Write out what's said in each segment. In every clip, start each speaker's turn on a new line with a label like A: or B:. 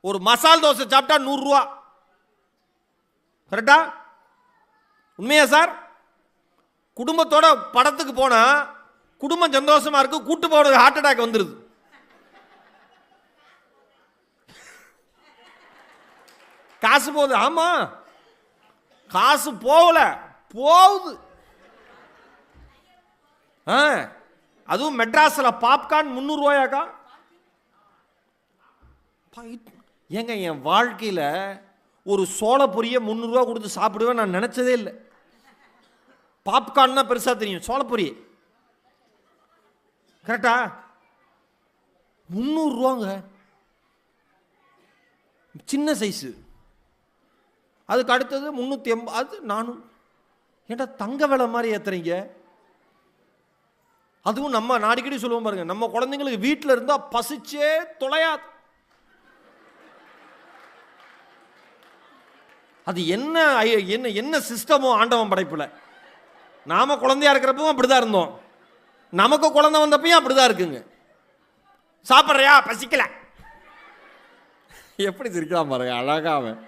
A: ஒரு மசால் தோசை சாப்பிட்டா 100 ரூபா. கரெக்டா? உண்மையா சார்? குடும்பத்தோட படத்துக்கு போனா குடும்பம் சந்தோஷமா இருக்கு, கூட்டு போறது ஹார்ட் அட்டாக் வந்துருது. காசு போகுது. ஆமா, காசு போகல, போகுது. அதுவும் மெட்ராஸ்ல பாப்கார்ன் 300 ரூபாயாக்கா. ஏங்க, என் வாழ்க்கையில ஒரு சோள பொரிய 300 ரூபா கொடுத்து சாப்பிடுவேன் நான் நினைச்சதே இல்லை. பாப்கார்ன் பெருசா தெரியும், சோள பொரிய கரெக்டா? 300 ரூபாங்க, சின்ன சைஸு. அதுக்கு அடுத்தது 380, 400. ஏன்டா தங்க விலை மாதிரி ஏத்துறீங்க? அதுவும் நம்ம அடிக்கடி சொல்லுவோம் பாருங்க, நம்ம குழந்தைங்களுக்கு வீட்டில் இருந்தா பசிச்சே தொலையாது. அது என்ன என்ன என்ன சிஸ்டமோ ஆண்டவன் படைப்புல. நாம குழந்தையா இருக்கிறப்பவும் அப்படிதான் இருந்தோம், நமக்கு குழந்தை வந்தப்பையும் அப்படிதான் இருக்குங்க. சாப்பிட்றியா? பசிக்கல. எப்படி சிரிக்கிறான் பாருங்க, அழகா. அவன்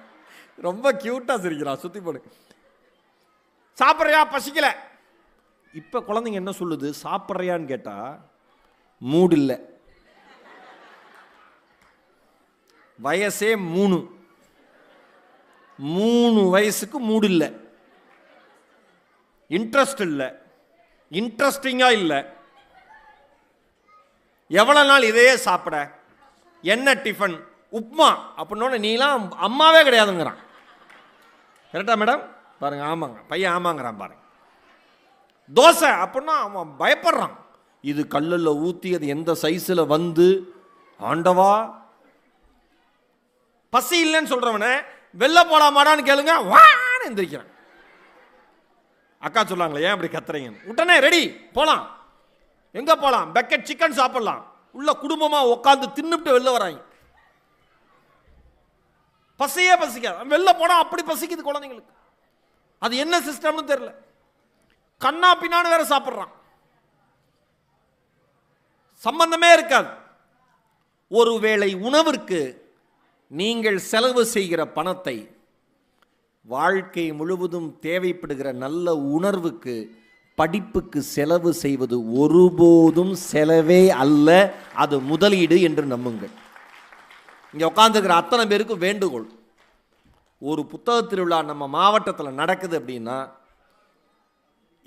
A: ரொம்ப கியூட்டா சிரிக்கிறான். சுத்தி போடு. சாப்பிட்றியா? பசிக்கல. இப்ப குழந்தைங்க என்ன சொல்லுது? சாப்பிட்றியான்னு கேட்டா மூடு இல்லை. வயசே 3 வயசுக்கு மூடு இல்லை, இன்ட்ரெஸ்ட் இல்லை, இன்ட்ரெஸ்டிங்கா இல்லை. எவ்வளவு நாள் இதையே சாப்பிட? என்ன டிஃபன்? உப்மா அப்படின்னோட நீலாம் அம்மாவே கிடையாதுங்கிறான். கரெக்டா மேடம்? பாருங்க. ஆமாங்க பையன், ஆமாங்கிறான் பாருங்க. தோசை அப்படின்னா அவன் பயப்படுறான். இது கல்லில் ஊற்றி அது எந்த சைஸில் வந்து, ஆண்டவா. பசி இல்லைன்னு சொல்றவன வெளில போலாமாடான்னு கேளுங்க, வான்னு எந்திரிக்கிறான். அக்கா சொல்லாங்களே, ஏன் அப்படி கத்துறீங்க? உடனே ரெடி, போலாம். எங்க போலாம்? பக்கெட் சிக்கன் சாப்பிடலாம். உள்ள குடும்பமா உட்காந்து தின்னுட்டு வெளில வராங்க. பசியே பசிக்காது, வெளில போனா அப்படி பசிக்குது குழந்தைங்களுக்கு. அது என்ன சிஸ்டம்னு தெரியல. கண்ணா பின்னான்னு வேற சாப்பிடுறான், சம்பந்தமே இருக்காது. ஒருவேளை உணவிற்கு நீங்கள் செலவு செய்கிற பணத்தை வாழ்க்கை முழுவதும் தேவைப்படுகிற நல்ல உணர்வுக்கு, படிப்புக்கு செலவு செய்வது ஒருபோதும் செலவே அல்ல, அது முதலீடு என்று நம்புங்கள். இங்கே உட்காந்துருக்கிற அத்தனை பேருக்கு வேண்டுகோள், ஒரு புத்தக திருவிழா நம்ம மாவட்டத்தில் நடக்குது அப்படின்னா,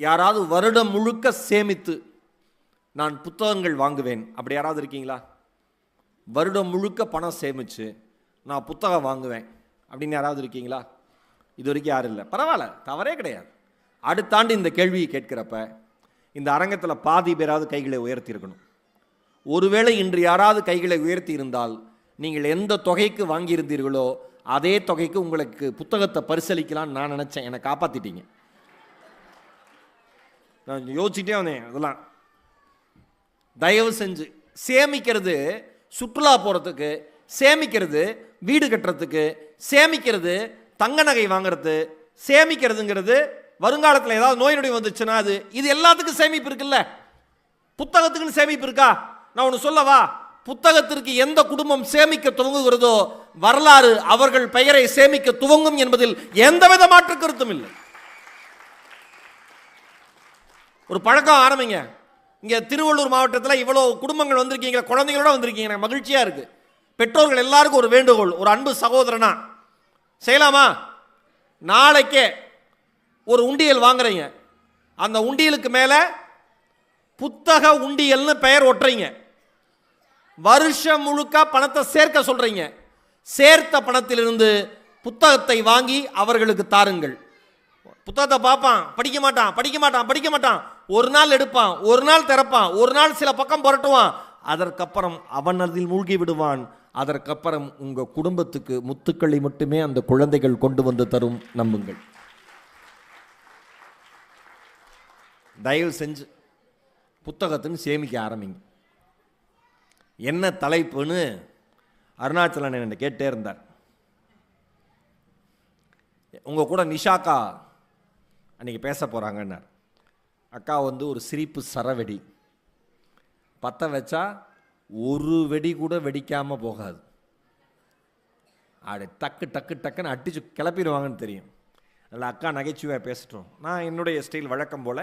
A: யாராவது வருடம் முழுக்க சேமித்து நான் புத்தகங்கள் வாங்குவேன், அப்படி யாராவது இருக்கீங்களா? வருடம் முழுக்க பணம் சேமிச்சு நான் புத்தகம் வாங்குவேன் அப்படின்னு யாராவது இருக்கீங்களா? இது வரைக்கும் யாரும் இல்லை. பரவாயில்ல, தவறே கிடையாது. அடுத்த ஆண்டு இந்த கேள்வியை கேட்கிறப்ப இந்த அரங்கத்தில் பாதி பேராவது கைகளை உயர்த்தி இருக்கணும். ஒருவேளை இன்று யாராவது கைகளை உயர்த்தி இருந்தால், நீங்கள் எந்த தொகைக்கு வாங்கியிருந்தீர்களோ அதே தொகைக்கு உங்களுக்கு புத்தகத்தை பரிசளிக்கலான்னு நான் நினச்சேன். என்னை காப்பாற்றிட்டீங்க. நான் யோசிச்சுட்டே வந்தேன். அதெல்லாம் தயவு செஞ்சு சேமிக்கிறது, சுற்றுலா போகிறதுக்கு சேமிக்கிறது, வீடு கட்டுறதுக்கு சேமிக்கிறது, தங்க நகை வாங்கிறது சேமிக்கிறதுங்கிறது, வருங்காலத்தில் ஏதாவது நோய் நொடி வந்துச்சுன்னா இது எல்லாத்துக்கும் சேமிப்பு இருக்குல்ல. புத்தகத்துக்குன்னு சேமிப்பு இருக்கா? நான் ஒன்று சொல்லவா? புத்தகத்திற்கு எந்த குடும்பம் சேமிக்க துவங்குகிறதோ வரலாறு அவர்கள் பெயரை சேமிக்க துவங்கும் என்பதில் எந்தவித மாற்று கருத்தும் இல்லை. ஒரு பழக்கம் ஆரம்பிங்க. இங்கே திருவள்ளூர் மாவட்டத்தில் இவ்வளோ குடும்பங்கள் வந்திருக்கீங்க, குழந்தைகளோட வந்திருக்கீங்க, எனக்கு மகிழ்ச்சியாக இருக்கு. பெற்றோர்கள் எல்லாருக்கும் ஒரு வேண்டுகோள், ஒரு அன்பு சகோதரனா செய்யலாமா? நாளைக்கே ஒரு உண்டியல் வாங்குறீங்க, அந்த உண்டியலுக்கு மேலே புத்தக உண்டியல்னு பெயர் ஒட்டுறீங்க. வருஷம் முழுக்க பணத்தை சேர்க்க சொல்றீங்க. சேர்த்த பணத்திலிருந்து புத்தகத்தை வாங்கி அவர்களுக்கு தாருங்கள். புத்தகத்தை பார்ப்பான், படிக்க மாட்டான், படிக்க மாட்டான், படிக்க மாட்டான். ஒரு நாள் எடுப்பான், ஒரு நாள் திறப்பான், ஒரு நாள் சில பக்கம் புரட்டுவான். அதற்கப்புறம் அவன் அதில் மூழ்கி விடுவான். அதற்கப்புறம் உங்க குடும்பத்துக்கு முத்துக்களை மட்டுமே அந்த குழந்தைகள் கொண்டு வந்து தரும். நம்புங்கள். தயவு செஞ்சு புத்தகத்தின்னு சேமிக்க ஆரம்பிங்க. என்ன தலைப்புன்னு அருணாச்சலன் என்ன கேட்டே இருந்தார். உங்க கூட நிஷாக்கா அன்னைக்கு பேச போறாங்கன்னார். அக்கா வந்து ஒரு சிரிப்பு சரவெடி, பற்ற வச்சா ஒரு வெடி கூட வெடிக்காம போகாது. அப்படி டக்கு டக்கு டக்குன்னு அடிச்சு கிளப்பிடுவாங்கன்னு தெரியும். அதில் அக்கா நகைச்சுவையாக பேசிட்டோம். நான் என்னுடைய ஸ்டைல் வழக்கம் போல்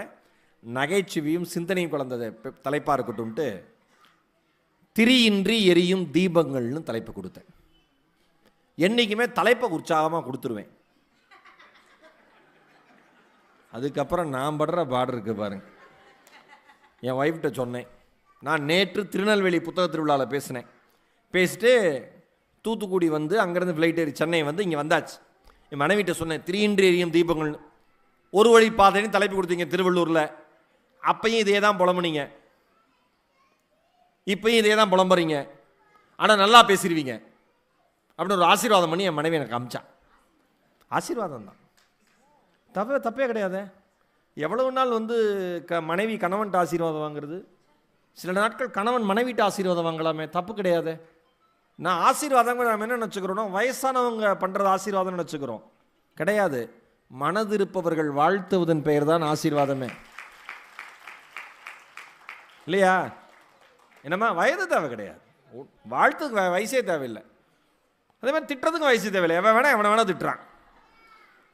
A: நகைச்சுவையும் சிந்தனையும் கலந்ததை தலைப்பாக இருக்கட்டும்ட்டு திரியின்றி எரியும் தீபங்கள்னு தலைப்பு கொடுத்தேன். என்றைக்குமே தலைப்பை உற்சாகமாக கொடுத்துருவேன். அதுக்கப்புறம் நான் படுற பாடு இருக்கு பாருங்க. என் ஒய்ஃப்கிட்ட சொன்னேன், நான் நேற்று திருநெல்வேலி புத்தக திருவிழாவில் பேசினேன். பேசிட்டு தூத்துக்குடி வந்து அங்கேருந்து ஃப்ளைட் ஏறி சென்னை வந்து இங்கே வந்தாச்சு. என் மனைவிட்ட சொன்னேன், திரியின்றி எரியும் தீபங்கள் ஒரு வழி பாதைன்னு தலைப்பு கொடுத்தீங்க திருவள்ளூரில். அப்பையும் இதே தான் புலம்புனீங்க, இப்பயும் இதே தான் புலம்புறீங்க, ஆனால் நல்லா பேசிடுவீங்க அப்படின்னு ஒரு ஆசீர்வாதம் பண்ணி என் மனைவி எனக்கு அமிச்சான். ஆசீர்வாதம் தான், தப்பே கிடையாது. எவ்வளவு நாள் வந்து மனைவி கணவன்ட்டு ஆசீர்வாதம் வாங்குறது, சில நாட்கள் கணவன் மனைவிட்டு ஆசீர்வாதம் வாங்கலாமே, தப்பு கிடையாது. நான் ஆசீர்வாதம் நம்ம என்ன நினச்சிக்கிறோன்னா வயசானவங்க பண்ணுறது ஆசீர்வாதம் நினச்சிக்கிறோம். கிடையாது, மனதிருப்பவர்கள் வாழ்த்துவதன் பெயர் தான் ஆசீர்வாதமே, இல்லையா? என்னம்மா, வயது தேவை கிடையாது, வாழ்த்துக்கு வயசே தேவையில்லை. அதே மாதிரி திட்டுறதுக்கும் வயசு தேவையில்லை. எவன் வேணா எவனை வேணா திட்டுறான்,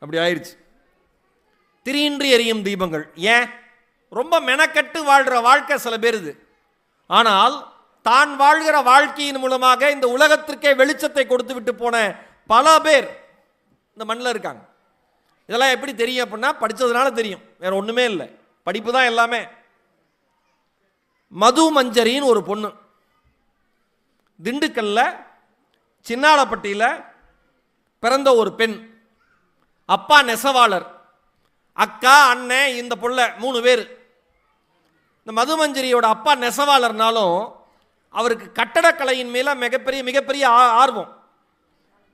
A: அப்படி ஆயிடுச்சு. திரியின்றி எரியும் தீபங்கள். ஏன்? ரொம்ப மெனக்கட்டு வாழ்கிற வாழ்க்கை சில பேர் இது. ஆனால் தான் வாழ்கிற வாழ்க்கையின் மூலமாக இந்த உலகத்திற்கே வெளிச்சத்தை கொடுத்து விட்டு போன பல பேர் இந்த மண்ணில் இருக்காங்க. இதெல்லாம் எப்படி தெரியும் அப்படின்னா படித்ததுனால தெரியும், வேற ஒன்றுமே இல்லை, படிப்பு தான் எல்லாமே. மது மஞ்சரின்னு ஒரு பொண்ணு, திண்டுக்கல்ல சின்னாலப்பட்டியில் பிறந்த ஒரு பெண். அப்பா நெசவாளர், அக்கா அண்ணன் இந்த புள்ள 3 பேர். இந்த மதுமஞ்சரியோட அப்பா நெசவாளர்னாலும் அவருக்கு கட்டடக்கலையின் மேலே மிகப்பெரிய ஆர்வம்.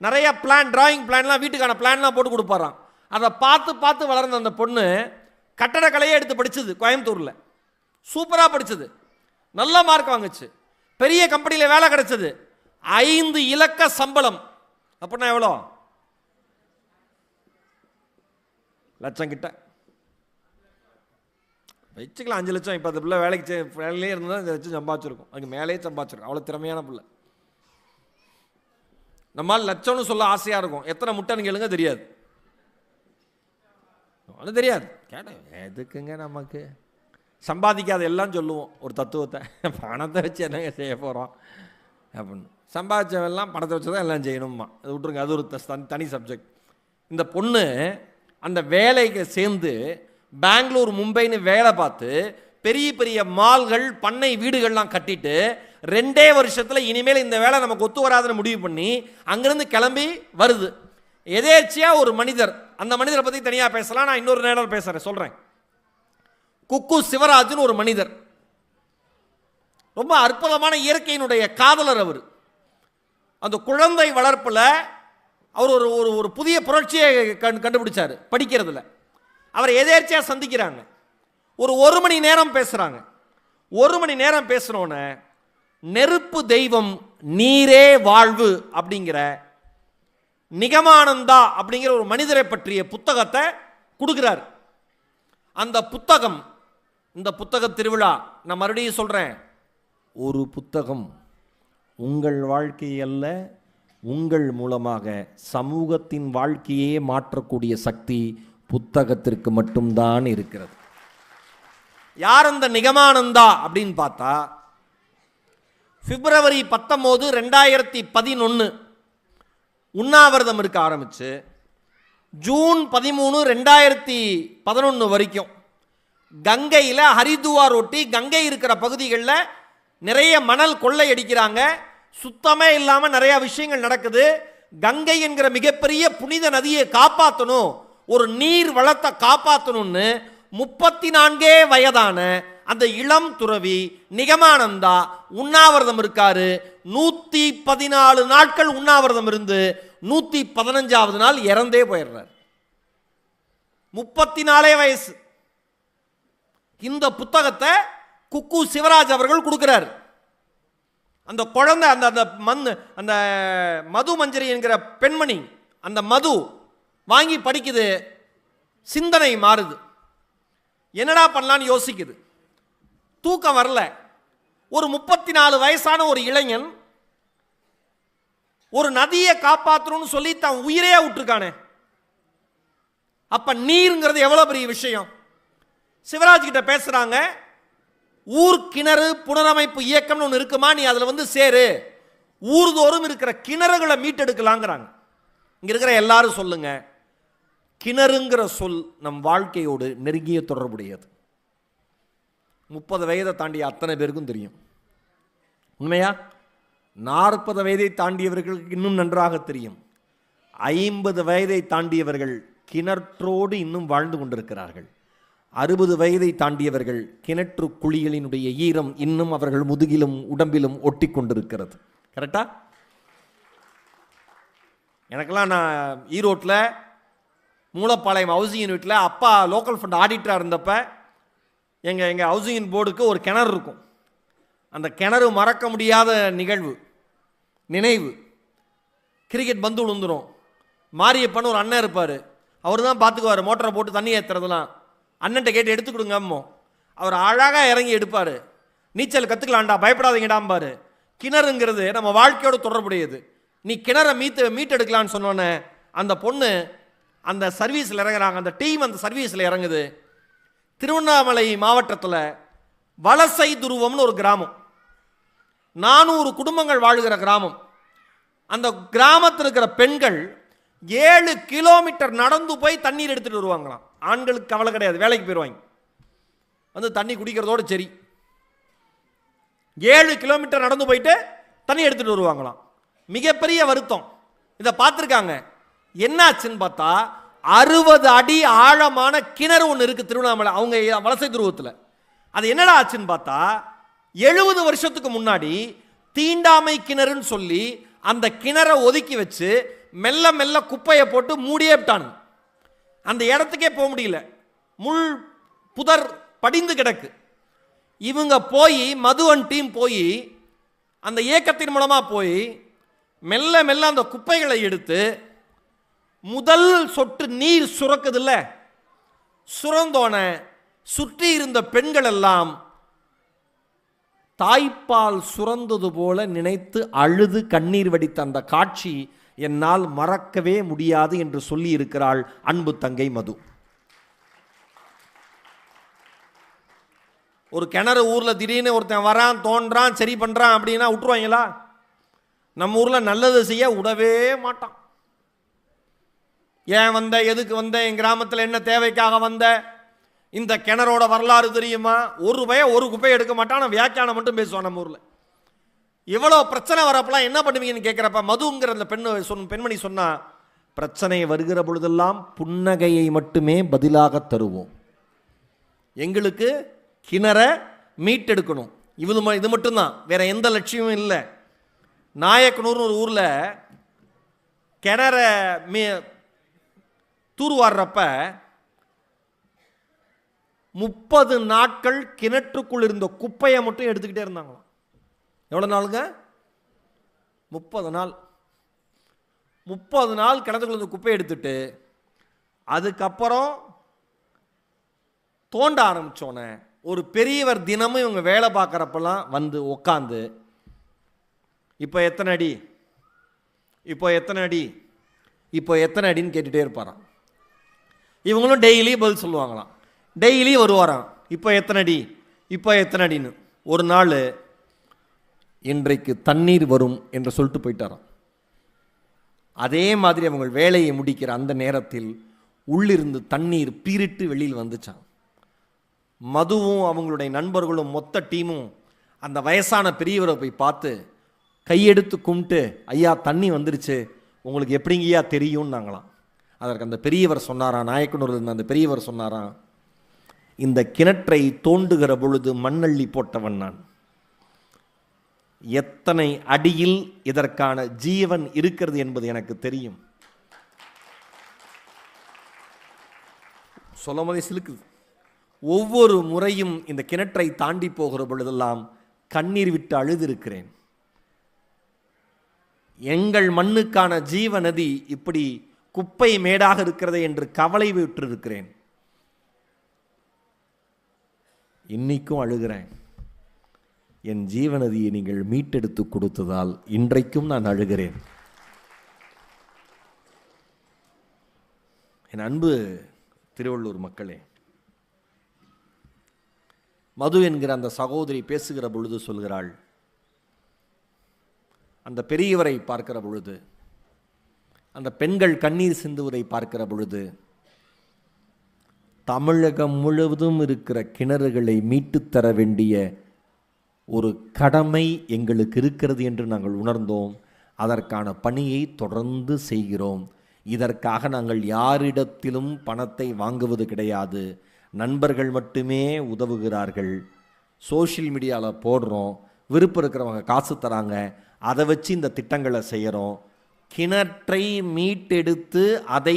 A: நிறைய பிளான், டிராயிங் பிளான்லாம், வீட்டுக்கான பிளான்லாம் போட்டு கொடுப்பாராம். அதை பார்த்து வளர்ந்த அந்த பொண்ணு கட்டடக்கலையே எடுத்து படித்தது கோயம்புத்தூரில். சூப்பராக படித்தது, நல்ல மார்க் வாங்குச்சு, பெரிய கம்பெனியில் வேலை கிடைச்சது, 5 இலக்க சம்பளம். அப்படின்னா எவ்வளோ? லட்சம் கிட்ட வச்சுக்கலாம், 5 லட்சம். இப்போ அந்த பிள்ளை வேலையிலே இருந்தால் இந்த லட்சம் சம்பாதிச்சிருக்கும், அதுக்கு மேலேயே சம்பாதிச்சிருக்கும். அவ்வளோ திறமையான பிள்ளை. நம்மால் லட்சம்னு சொல்ல ஆசையாக இருக்கும், எத்தனை முட்டைன்னு கேளுங்க, தெரியாது. அது தெரியாது, கேட்டேன் எதுக்குங்க நமக்கு, சம்பாதிக்காத எல்லாம் சொல்லுவோம் ஒரு தத்துவத்தை, பணத்தை வச்சு என்னங்க செய்ய போகிறோம் அப்படின்னு. சம்பாதிச்சவெல்லாம் பணத்தை வச்சு தான் எல்லாம் செய்யணுமா, அது விட்டுருங்க, அது ஒரு தனி சப்ஜெக்ட். இந்த பொண்ணு அந்த வேலைக்கு சேர்ந்து பெங்களூர் மும்பைன்னு வேலை பார்த்து பெரிய மால்கள் பண்ணை வீடுகள்லாம் கட்டிட்டு 2 வருஷத்தில் இனிமேல் இந்த வேலை நமக்கு ஒத்து வராதுன்னு முடிவு பண்ணி அங்கிருந்து கிளம்பி வருது. எதேர்ச்சியாக ஒரு மனிதர், அந்த மனிதரை பற்றி தனியாக பேசலாம், நான் இன்னொரு நேரம் பேசுகிறேன், சொல்கிறேன். குக்கு சிவராஜ்னு ஒரு மனிதர், ரொம்ப அற்புதமான இயற்கையினுடைய காதலர் அவர். அந்த குழந்தை வளர்ப்பில் அவர் ஒரு புதிய புரட்சியை கண்டுபிடிச்சார் படிக்கிறதுல. அவரை எதேர்ச்சியாக சந்திக்கிறாங்க, ஒரு மணி நேரம் பேசுகிறாங்க. 1 மணி நேரம் பேசுனோன்னே நெருப்பு தெய்வம் நீரே வாழ்வு அப்படிங்கிற நிகமானந்தா அப்படிங்கிற ஒரு மனிதரை பற்றிய புத்தகத்தை கொடுக்கிறார். அந்த புத்தகம், இந்த புத்தக திருவிழா, நான் மறுபடியும் சொல்கிறேன், ஒரு புத்தகம் உங்கள் வாழ்க்கை அல்ல, உங்கள் மூலமாக சமூகத்தின் வாழ்க்கையே மாற்றக்கூடிய சக்தி புத்தகத்திற்கு மட்டும்தான் இருக்கிறது. யார் அந்த நிகமானந்தா அப்படின்னு பார்த்தா, பிப்ரவரி 19, 2011 உண்ணாவிரதம் இருக்க ஆரம்பிச்சு ஜூன் 13, 2011 வரைக்கும் கங்கையில் ஹரிதுவார் ஒட்டி கங்கை இருக்கிற பகுதிகளில் நிறைய மணல் கொள்ளை அடிக்கிறாங்க. சுத்தமே இல்லாமல் நிறைய விஷயங்கள் நடக்குது. கங்கை என்கிற மிகப்பெரிய புனித நதியை காப்பாற்றணும், ஒரு நீர் வளத்தை காப்பாற்றணும்னு 34 வயதான அந்த இளம் துறவி நிகமானந்தா உண்ணாவிரதம் இருக்காரு. 114 நாட்கள் உண்ணாவிரதம் இருந்து 115வது நாள் இறந்தே போயிடுறார். 34 வயசு. இந்த புத்தகத்தை குக்கு சிவராஜ் அவர்கள் கொடுக்கிறார். அந்த குழந்தை, அந்த மது மஞ்சரி என்கிற பெண்மணி அந்த மது வாங்கி படிக்குது, சிந்தனை மாறுது, என்னடா பண்ணலான்னு யோசிக்குது, தூக்கம் வரல. ஒரு 34 வயசான ஒரு இளைஞன் ஒரு நதியை காப்பாற்றணும்னு சொல்லி தன் உயிரே விட்டுருக்கானே. அப்ப நீருங்கிறது எவ்வளவு பெரிய விஷயம். சிவராஜ் கிட்ட பேசுறாங்க, ஊர் கிணறு புனரமைப்பு இயக்கம்னு ஒன்று இருக்குமா, நீ அதில் வந்து சேரு, ஊர்தோறும் இருக்கிற கிணறுகளை மீட்டெடுக்கலாங்கிறாங்க. இங்க இருக்கிற எல்லாரும் சொல்லுங்க, கிணறுங்கிற சொல் நம் வாழ்க்கையோடு நெருங்கிய தொடர்புடையது. 30 வயதை தாண்டிய அத்தனை பேருக்கும் தெரியும். உண்மையா? 40 வயதை தாண்டியவர்களுக்கு இன்னும் நன்றாக தெரியும். 50 வயதை தாண்டியவர்கள் கிணற்றோடு இன்னும் வாழ்ந்து கொண்டிருக்கிறார்கள். 60 வயதை தாண்டியவர்கள் கிணற்று குழிகளினுடைய ஈரம் இன்னும் அவர்கள் முதுகிலும் உடம்பிலும் ஒட்டி கொண்டிருக்கிறது. கரெக்டா? எனக்கெல்லாம் நான் ஈரோட்டில் மூலப்பாளையம் ஹவுசிங் யூனிட்டில் அப்பா லோக்கல் ஃபண்ட் ஆடிட்டராக இருந்தப்ப எங்கள் ஹவுசிங் போர்டுக்கு ஒரு கிணறு இருக்கும். அந்த கிணறு மறக்க முடியாத நினைவு. கிரிக்கெட் பந்து விழுந்துடும். மாரியப்பன் ஒரு அண்ணன் இருப்பார், அவர் தான் பார்த்துக்குவார் மோட்டரை போட்டு தண்ணி ஏற்றுறதுலாம். அண்ணன்ட்ட கேட்டு எடுத்து கொடுங்கம்மோ, அவர் அழகாக இறங்கி எடுப்பார். நீச்சல் கற்றுக்கலாம்டா, பயப்படாதீங்கடாம்பார். கிணறுங்கிறது நம்ம வாழ்க்கையோடு தொடர்புடையது. நீ கிணறை மீட்டெடுக்கலான்னு சொன்னோன்னே அந்த பொண்ணு அந்த சர்வீஸில் இறங்குறாங்க, அந்த டீம் அந்த சர்வீஸில் இறங்குது. திருவண்ணாமலை மாவட்டத்தில் வலசை துருவம்னு ஒரு கிராமம், 400 குடும்பங்கள் வாழ்கிற கிராமம். அந்த கிராமத்தில் இருக்கிற பெண்கள் 7 கிலோமீட்டர் நடந்து போய் தண்ணீர் எடுத்துகிட்டு வருவாங்களாம். ஆண்களுக்கு கவலை கிடையாது, வேலைக்கு போயிடுவாங்க, வந்து தண்ணி குடிக்கிறதோடு சரி. 7 கிலோமீட்டர் நடந்து போயிட்டு தண்ணி எடுத்துகிட்டு வருவாங்களாம். மிகப்பெரிய வருத்தம். இதை பார்த்துருக்காங்க. என்னாச்சுன்னு பார்த்தா 60 அடி ஆழமான கிணறு ஒன்று இருக்குது திருவண்ணாமலை, அவங்க வலசை துருவத்தில். அது என்னடா ஆச்சுன்னு பார்த்தா 70 வருஷத்துக்கு முன்னாடி தீண்டாமை கிணறுன்னு சொல்லி அந்த கிணறை ஒதுக்கி வச்சு மெல்ல மெல்ல குப்பையை போட்டு மூடியே விட்டானு. அந்த இடத்துக்கே போக முடியல, முள் புதர் படிந்து கிடக்கு. இவங்க போய் மதுவன் டீம் போய் அந்த இயக்கத்தின் மூலமாக போய் மெல்ல மெல்ல அந்த குப்பைகளை எடுத்து முதல் சொட்டு நீர் சுரக்குதில்ல, சுரந்தோன சுற்றி இருந்த பெண்கள் எல்லாம் தாய்ப்பால் சுரந்தது போல நினைத்து அழுது கண்ணீர் வடித்த அந்த காட்சி என்னால் மறக்கவே முடியாது என்று சொல்லி இருக்கிறாள் அன்பு தங்கை மது. ஒரு கிணறு ஊரில் திடீர்னு ஒருத்தன் வரான், தோன்றான், சரி பண்ணுறான் அப்படின்னா விட்டுருவாங்களா? நம்ம ஊரில் நல்லது செய்ய விடவே மாட்டான். ஏன் வந்த, எதுக்கு வந்த, என் கிராமத்தில் என்ன தேவைக்காக வந்த, இந்த கிணறோட வரலாறு தெரியுமா? ஒரு குப்பையை எடுக்க மாட்டான், ஆனால் வியாக்கியானம் மட்டும் பேசுவான். நம்ம ஊரில் இவ்வளோ பிரச்சனை வரப்பெல்லாம் என்ன பண்ணுவீங்கன்னு கேட்குறப்ப மதுங்கிற அந்த பெண்மணி சொன்னா, பிரச்சனை வருகிற பொழுதெல்லாம் புன்னகையை மட்டுமே பதிலாக தருவோம், எங்களுக்கு கிணற மீட்டெடுக்கணும், இது மட்டும்தான், வேற எந்த லட்சியமும் இல்லை. நாயக்கனூர்னு ஒரு ஊரில் கிணற தூர்வாடுறப்ப 30 நாட்கள் கிணற்றுக்குள் இருந்த குப்பையை மட்டும் எடுத்துக்கிட்டே இருந்தாங்களாம். எவ்வளோ நாளுங்க? 30 நாள். 30 நாள் கிணத்துக்குள்ள இருந்த குப்பையை எடுத்துட்டு அதுக்கப்புறம் தோண்ட ஆரம்பித்தோன்னே ஒரு பெரியவர் தினமும் இவங்க வேலை பார்க்குறப்பெல்லாம் வந்து உட்காந்து, இப்போ எத்தனை அடி, இப்போ எத்தனை அடி, இப்போ எத்தனை அடின்னு கேட்டுகிட்டே இருப்பாராம். இவங்களும் டெய்லி பதில் சொல்லுவாங்களாம். டெய்லி வருவாராம், இப்போ எத்தனை அடி, இப்போ எத்தனை அடின்னு. ஒரு நாள் இன்றைக்கு தண்ணீர் வரும் என்று சொல்லிட்டு போயிட்டாராம். அதே மாதிரி அவங்க வேலையை முடிக்கிற அந்த நேரத்தில் உள்ளிருந்து தண்ணீர் பீரிட்டு வெளியில் வந்துச்சான். மதுவும் அவங்களுடைய நண்பர்களும் மொத்த டீமும் அந்த வயசான பெரியவரை போய் பார்த்து கையெடுத்து கும்பிட்டு, ஐயா தண்ணி வந்துருச்சு, உங்களுக்கு எப்படிங்கய்யா தெரியும்னாங்களாம். அதற்கு அந்த பெரியவர் சொன்னாராம், நாயக்கனூரில் இருந்த அந்த பெரியவர் சொன்னாராம், இந்த கிணற்றை தோண்டுகிற பொழுது மண்ணள்ளி போட்டவன் நான், எத்தனை அடியில் இதற்கான ஜீவன் இருக்கிறது என்பது எனக்கு தெரியும். சொல்லும் போதே சிலுக்குது. ஒவ்வொரு முறையும் இந்த கிணற்றை தாண்டி போகிற பொழுதெல்லாம் கண்ணீர் விட்டு அழுதிருக்கிறேன். எங்கள் மண்ணுக்கான ஜீவ நதி இப்படி குப்பை மேடாக இருக்கிறது என்று கவலை விட்டிருக்கிறேன். இன்னைக்கும் அழுகிறேன். என் ஜீவநதியை நீங்கள் மீட்டெடுத்து கொடுத்ததால் இன்றைக்கும் நான் அழுகிறேன். என் அன்பு திருவள்ளூர் மக்களே, மது என்கிற அந்த சகோதரி பேசுகிற பொழுது சொல்கிறாள், அந்த பெரியவரை பார்க்கிற பொழுது, அந்த பெண்கள் கண்ணீர் சிந்துவதை பார்க்கிற பொழுது, தமிழகம் முழுவதும் இருக்கிற கிணறுகளை மீட்டு தர வேண்டிய ஒரு கடமை எங்களுக்கு இருக்கிறது என்று நாங்கள் உணர்ந்தோம். அதற்கான பணியை தொடர்ந்து செய்கிறோம். இதற்காக நாங்கள் யாரிடத்திலும் பணத்தை வாங்குவது கிடையாது. நண்பர்கள் மட்டுமே உதவுகிறார்கள். சோஷியல் மீடியாவில் போடுறோம், விருப்பம் இருக்கிறவங்க காசு தராங்க, அதை வச்சு இந்த திட்டங்களை செய்கிறோம். கிணற்றை மீட்டெடுத்து அதை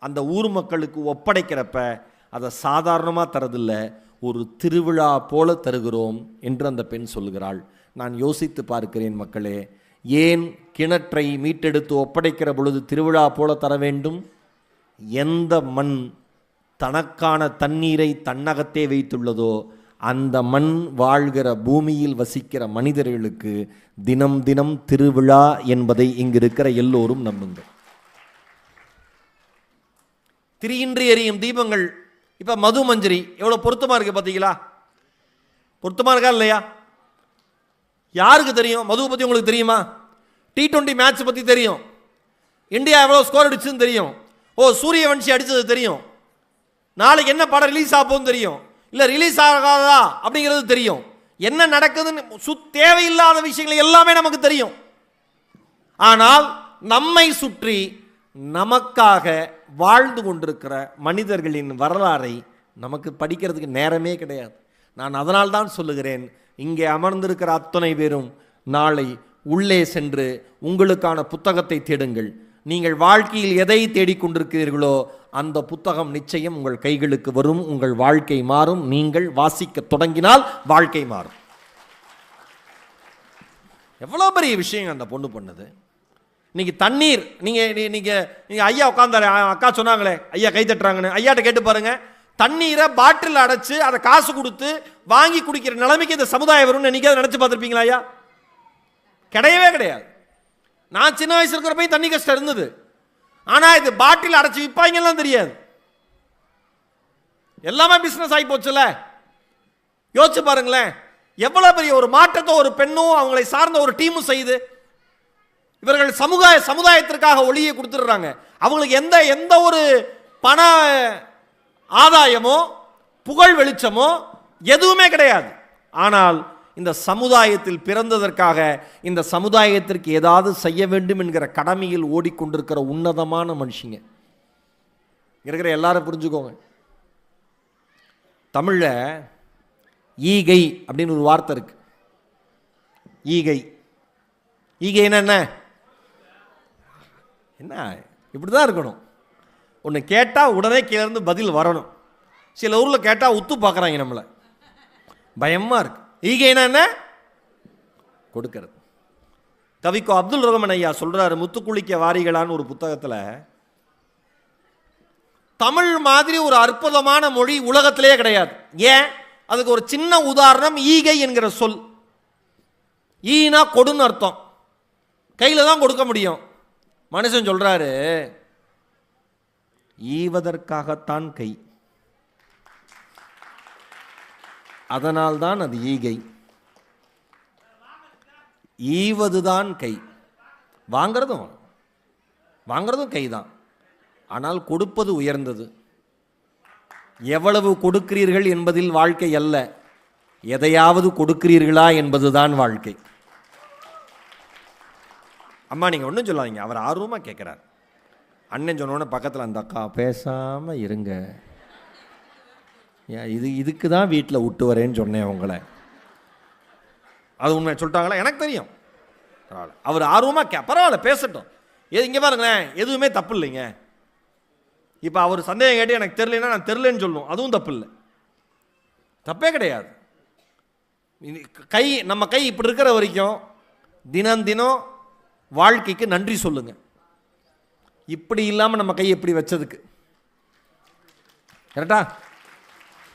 A: அந்த ஊர் மக்களுக்கு ஒப்படைக்கிறப்ப அதை சாதாரணமாக தரதில்லை, ஒரு திருவிழா போல தருகிறோம் என்று அந்த பெண் சொல்கிறாள். நான் யோசித்து பார்க்கிறேன் மக்களே, ஏன் கிணற்றை மீட்டெடுத்து ஒப்படைக்கிற பொழுது திருவிழா போல தர வேண்டும்? எந்த மண் தனக்கான தண்ணீரை தன்னகத்தே வைத்துள்ளதோ அந்த மண் வாழ்கிற பூமியில் வசிக்கிற மனிதர்களுக்கு தினம் தினம் திருவிழா என்பதை இங்கு இருக்கிற எல்லோரும் நம்புங்கள். திரியின்றி எரியும் தீபங்கள். இப்போ மது மஞ்சரி எவ்வளோ பொருத்தமாக இருக்குது பார்த்தீங்களா? பொருத்தமாக இருக்கா இல்லையா? யாருக்கு தெரியும்? மதுவை பற்றி உங்களுக்கு தெரியுமா? T20 மேட்ச் பற்றி தெரியும். இந்தியா எவ்வளோ ஸ்கோர் அடிச்சுன்னு தெரியும். ஓ, சூரியவன்ஷி அடித்தது தெரியும். நாளைக்கு என்ன படம் ரிலீஸ் ஆகும் தெரியும். இல்லை ரிலீஸ் ஆகாதா அப்படிங்கிறது தெரியும். என்ன நடக்குதுன்னு தேவையில்லாத விஷயங்கள் எல்லாமே நமக்கு தெரியும். ஆனால் நம்மை சுற்றி நமக்காக வாழ்ந்து கொண்டிருக்கிற மனிதர்களின் வரலாறை நமக்கு படிக்கிறதுக்கு நேரமே கிடையாது. நான் அதனால்தான் சொல்லுகிறேன், இங்கே அமர்ந்திருக்கிற அத்தனை பேரும் நாளை உள்ளே சென்று உங்களுக்கான புத்தகத்தை தேடுங்கள். நீங்கள் வாழ்க்கையில் எதை தேடிக்கொண்டிருக்கிறீர்களோ அந்த புத்தகம் நிச்சயம் உங்கள் கைகளுக்கு வரும். உங்கள் வாழ்க்கை மாறும். நீங்கள் வாசிக்க தொடங்கினால் வாழ்க்கை மாறும். எவ்வளோ பெரிய விஷயம் அந்த பொண்ணு பண்ணது. இன்னைக்கு தண்ணீர், நீங்கள் ஐயா உட்காந்தாரு, அக்கா சொன்னாங்களே ஐயா கை தட்டுறாங்கன்னு, ஐயாட்ட கேட்டு பாருங்க. தண்ணீரை பாட்டில் அடைச்சு அதை காசு கொடுத்து வாங்கி குடிக்கிற நிலைமைக்கு இந்த சமுதாயம் வரும்னு என்னைக்காவது நினைச்சு பார்த்துருப்பீங்களா ஐயா? கிடையவே கிடையாது. நான் சின்ன வயசு இருக்கிறப்ப தண்ணி கஷ்டம் இருந்தது. ஆனால் இது பாட்டில் அடைச்சி விற்பாங்கலாம் தெரியாது. எல்லாமே பிஸ்னஸ் ஆகி போச்சுல. யோசிச்சு பாருங்களேன், எவ்வளோ பெரிய ஒரு மாற்றத்தை ஒரு பெண்ணும் அவங்களை சார்ந்த ஒரு டீமும் செய்யுது. இவர்கள் சமுதாயத்திற்காக ஒளியை கொடுத்துடுறாங்க. அவங்களுக்கு எந்த ஒரு பண ஆதாயமோ புகழ் வெளிச்சமோ எதுவுமே கிடையாது. ஆனால் இந்த சமுதாயத்தில் பிறந்ததற்காக இந்த சமுதாயத்திற்கு ஏதாவது செய்ய வேண்டும் என்கிற கடமையில் ஓடிக்கொண்டிருக்கிற உன்னதமான மனுஷங்க இருக்கிற எல்லாரும் புரிஞ்சுக்கோங்க. தமிழ்ல ஈகை அப்படின்னு ஒரு வார்த்தை இருக்கு. ஈகை, ஈகைன்னா என்ன? இப்படிதான் இருக்கணும். ஒன்று கேட்டால் உடனே கீழே இருந்து பதில் வரணும். சில ஊரில் கேட்டால் உத்து பார்க்குறாங்க நம்மளை, பயமாக இருக்கு. ஈகைனா என்ன? கொடுக்கிறது. கவிக்கோ அப்துல் ரஹ்மான் ஐயா சொல்றாரு, முத்துக்குளிக்க வாரிகளான்னு ஒரு புத்தகத்தில், தமிழ் மாதிரி ஒரு அற்புதமான மொழி உலகத்திலே கிடையாது. ஏன்? அதுக்கு ஒரு சின்ன உதாரணம், ஈகை என்கிற சொல். ஈனா கொடுன்னு அர்த்தம். கையில் தான் கொடுக்க முடியும். மனுஷன் சொல்றாரு, ஈவதற்காகத்தான் கை, அதனால்தான் அது ஈகை. ஈவதுதான் கை, வாங்கிறதும் கை தான். ஆனால் கொடுப்பது உயர்ந்தது. எவ்வளவு கொடுக்கிறீர்கள் என்பதில் வாழ்க்கை அல்ல, எதையாவது கொடுக்கிறீர்களா என்பதுதான் வாழ்க்கை. அம்மா நீங்கள் ஒன்றும் சொல்லாதீங்க, அவர் ஆர்வமாக கேட்குறார். அண்ணன் சொன்னோன்னே பக்கத்தில் அந்த அக்கா பேசாமல் இருங்க, இதுக்கு தான் வீட்டில் விட்டு வரேன்னு சொன்னேன் உங்களை. அது உண்மை சொல்லிட்டாங்களா? எனக்கு தெரியும். பரவாயில்ல, அவர் ஆர்வமாக பரவாயில்ல பேசட்டும். இங்கே பாருங்களேன், எதுவுமே தப்பு இல்லைங்க. இப்போ அவர் சந்தேகம் கேட்டு எனக்கு தெரியலன்னா நான் தெரியலன்னு சொல்லணும், அதுவும் தப்பு இல்லை, தப்பே கிடையாது. நம்ம கை இப்படி இருக்கிற வரைக்கும் தினம் தினம் வாழ்க்கைக்கு நன்றி சொல்லுங்க. இப்படி இல்லாமல் நம்ம கை எப்படி வச்சதுக்கு, கரெக்டா?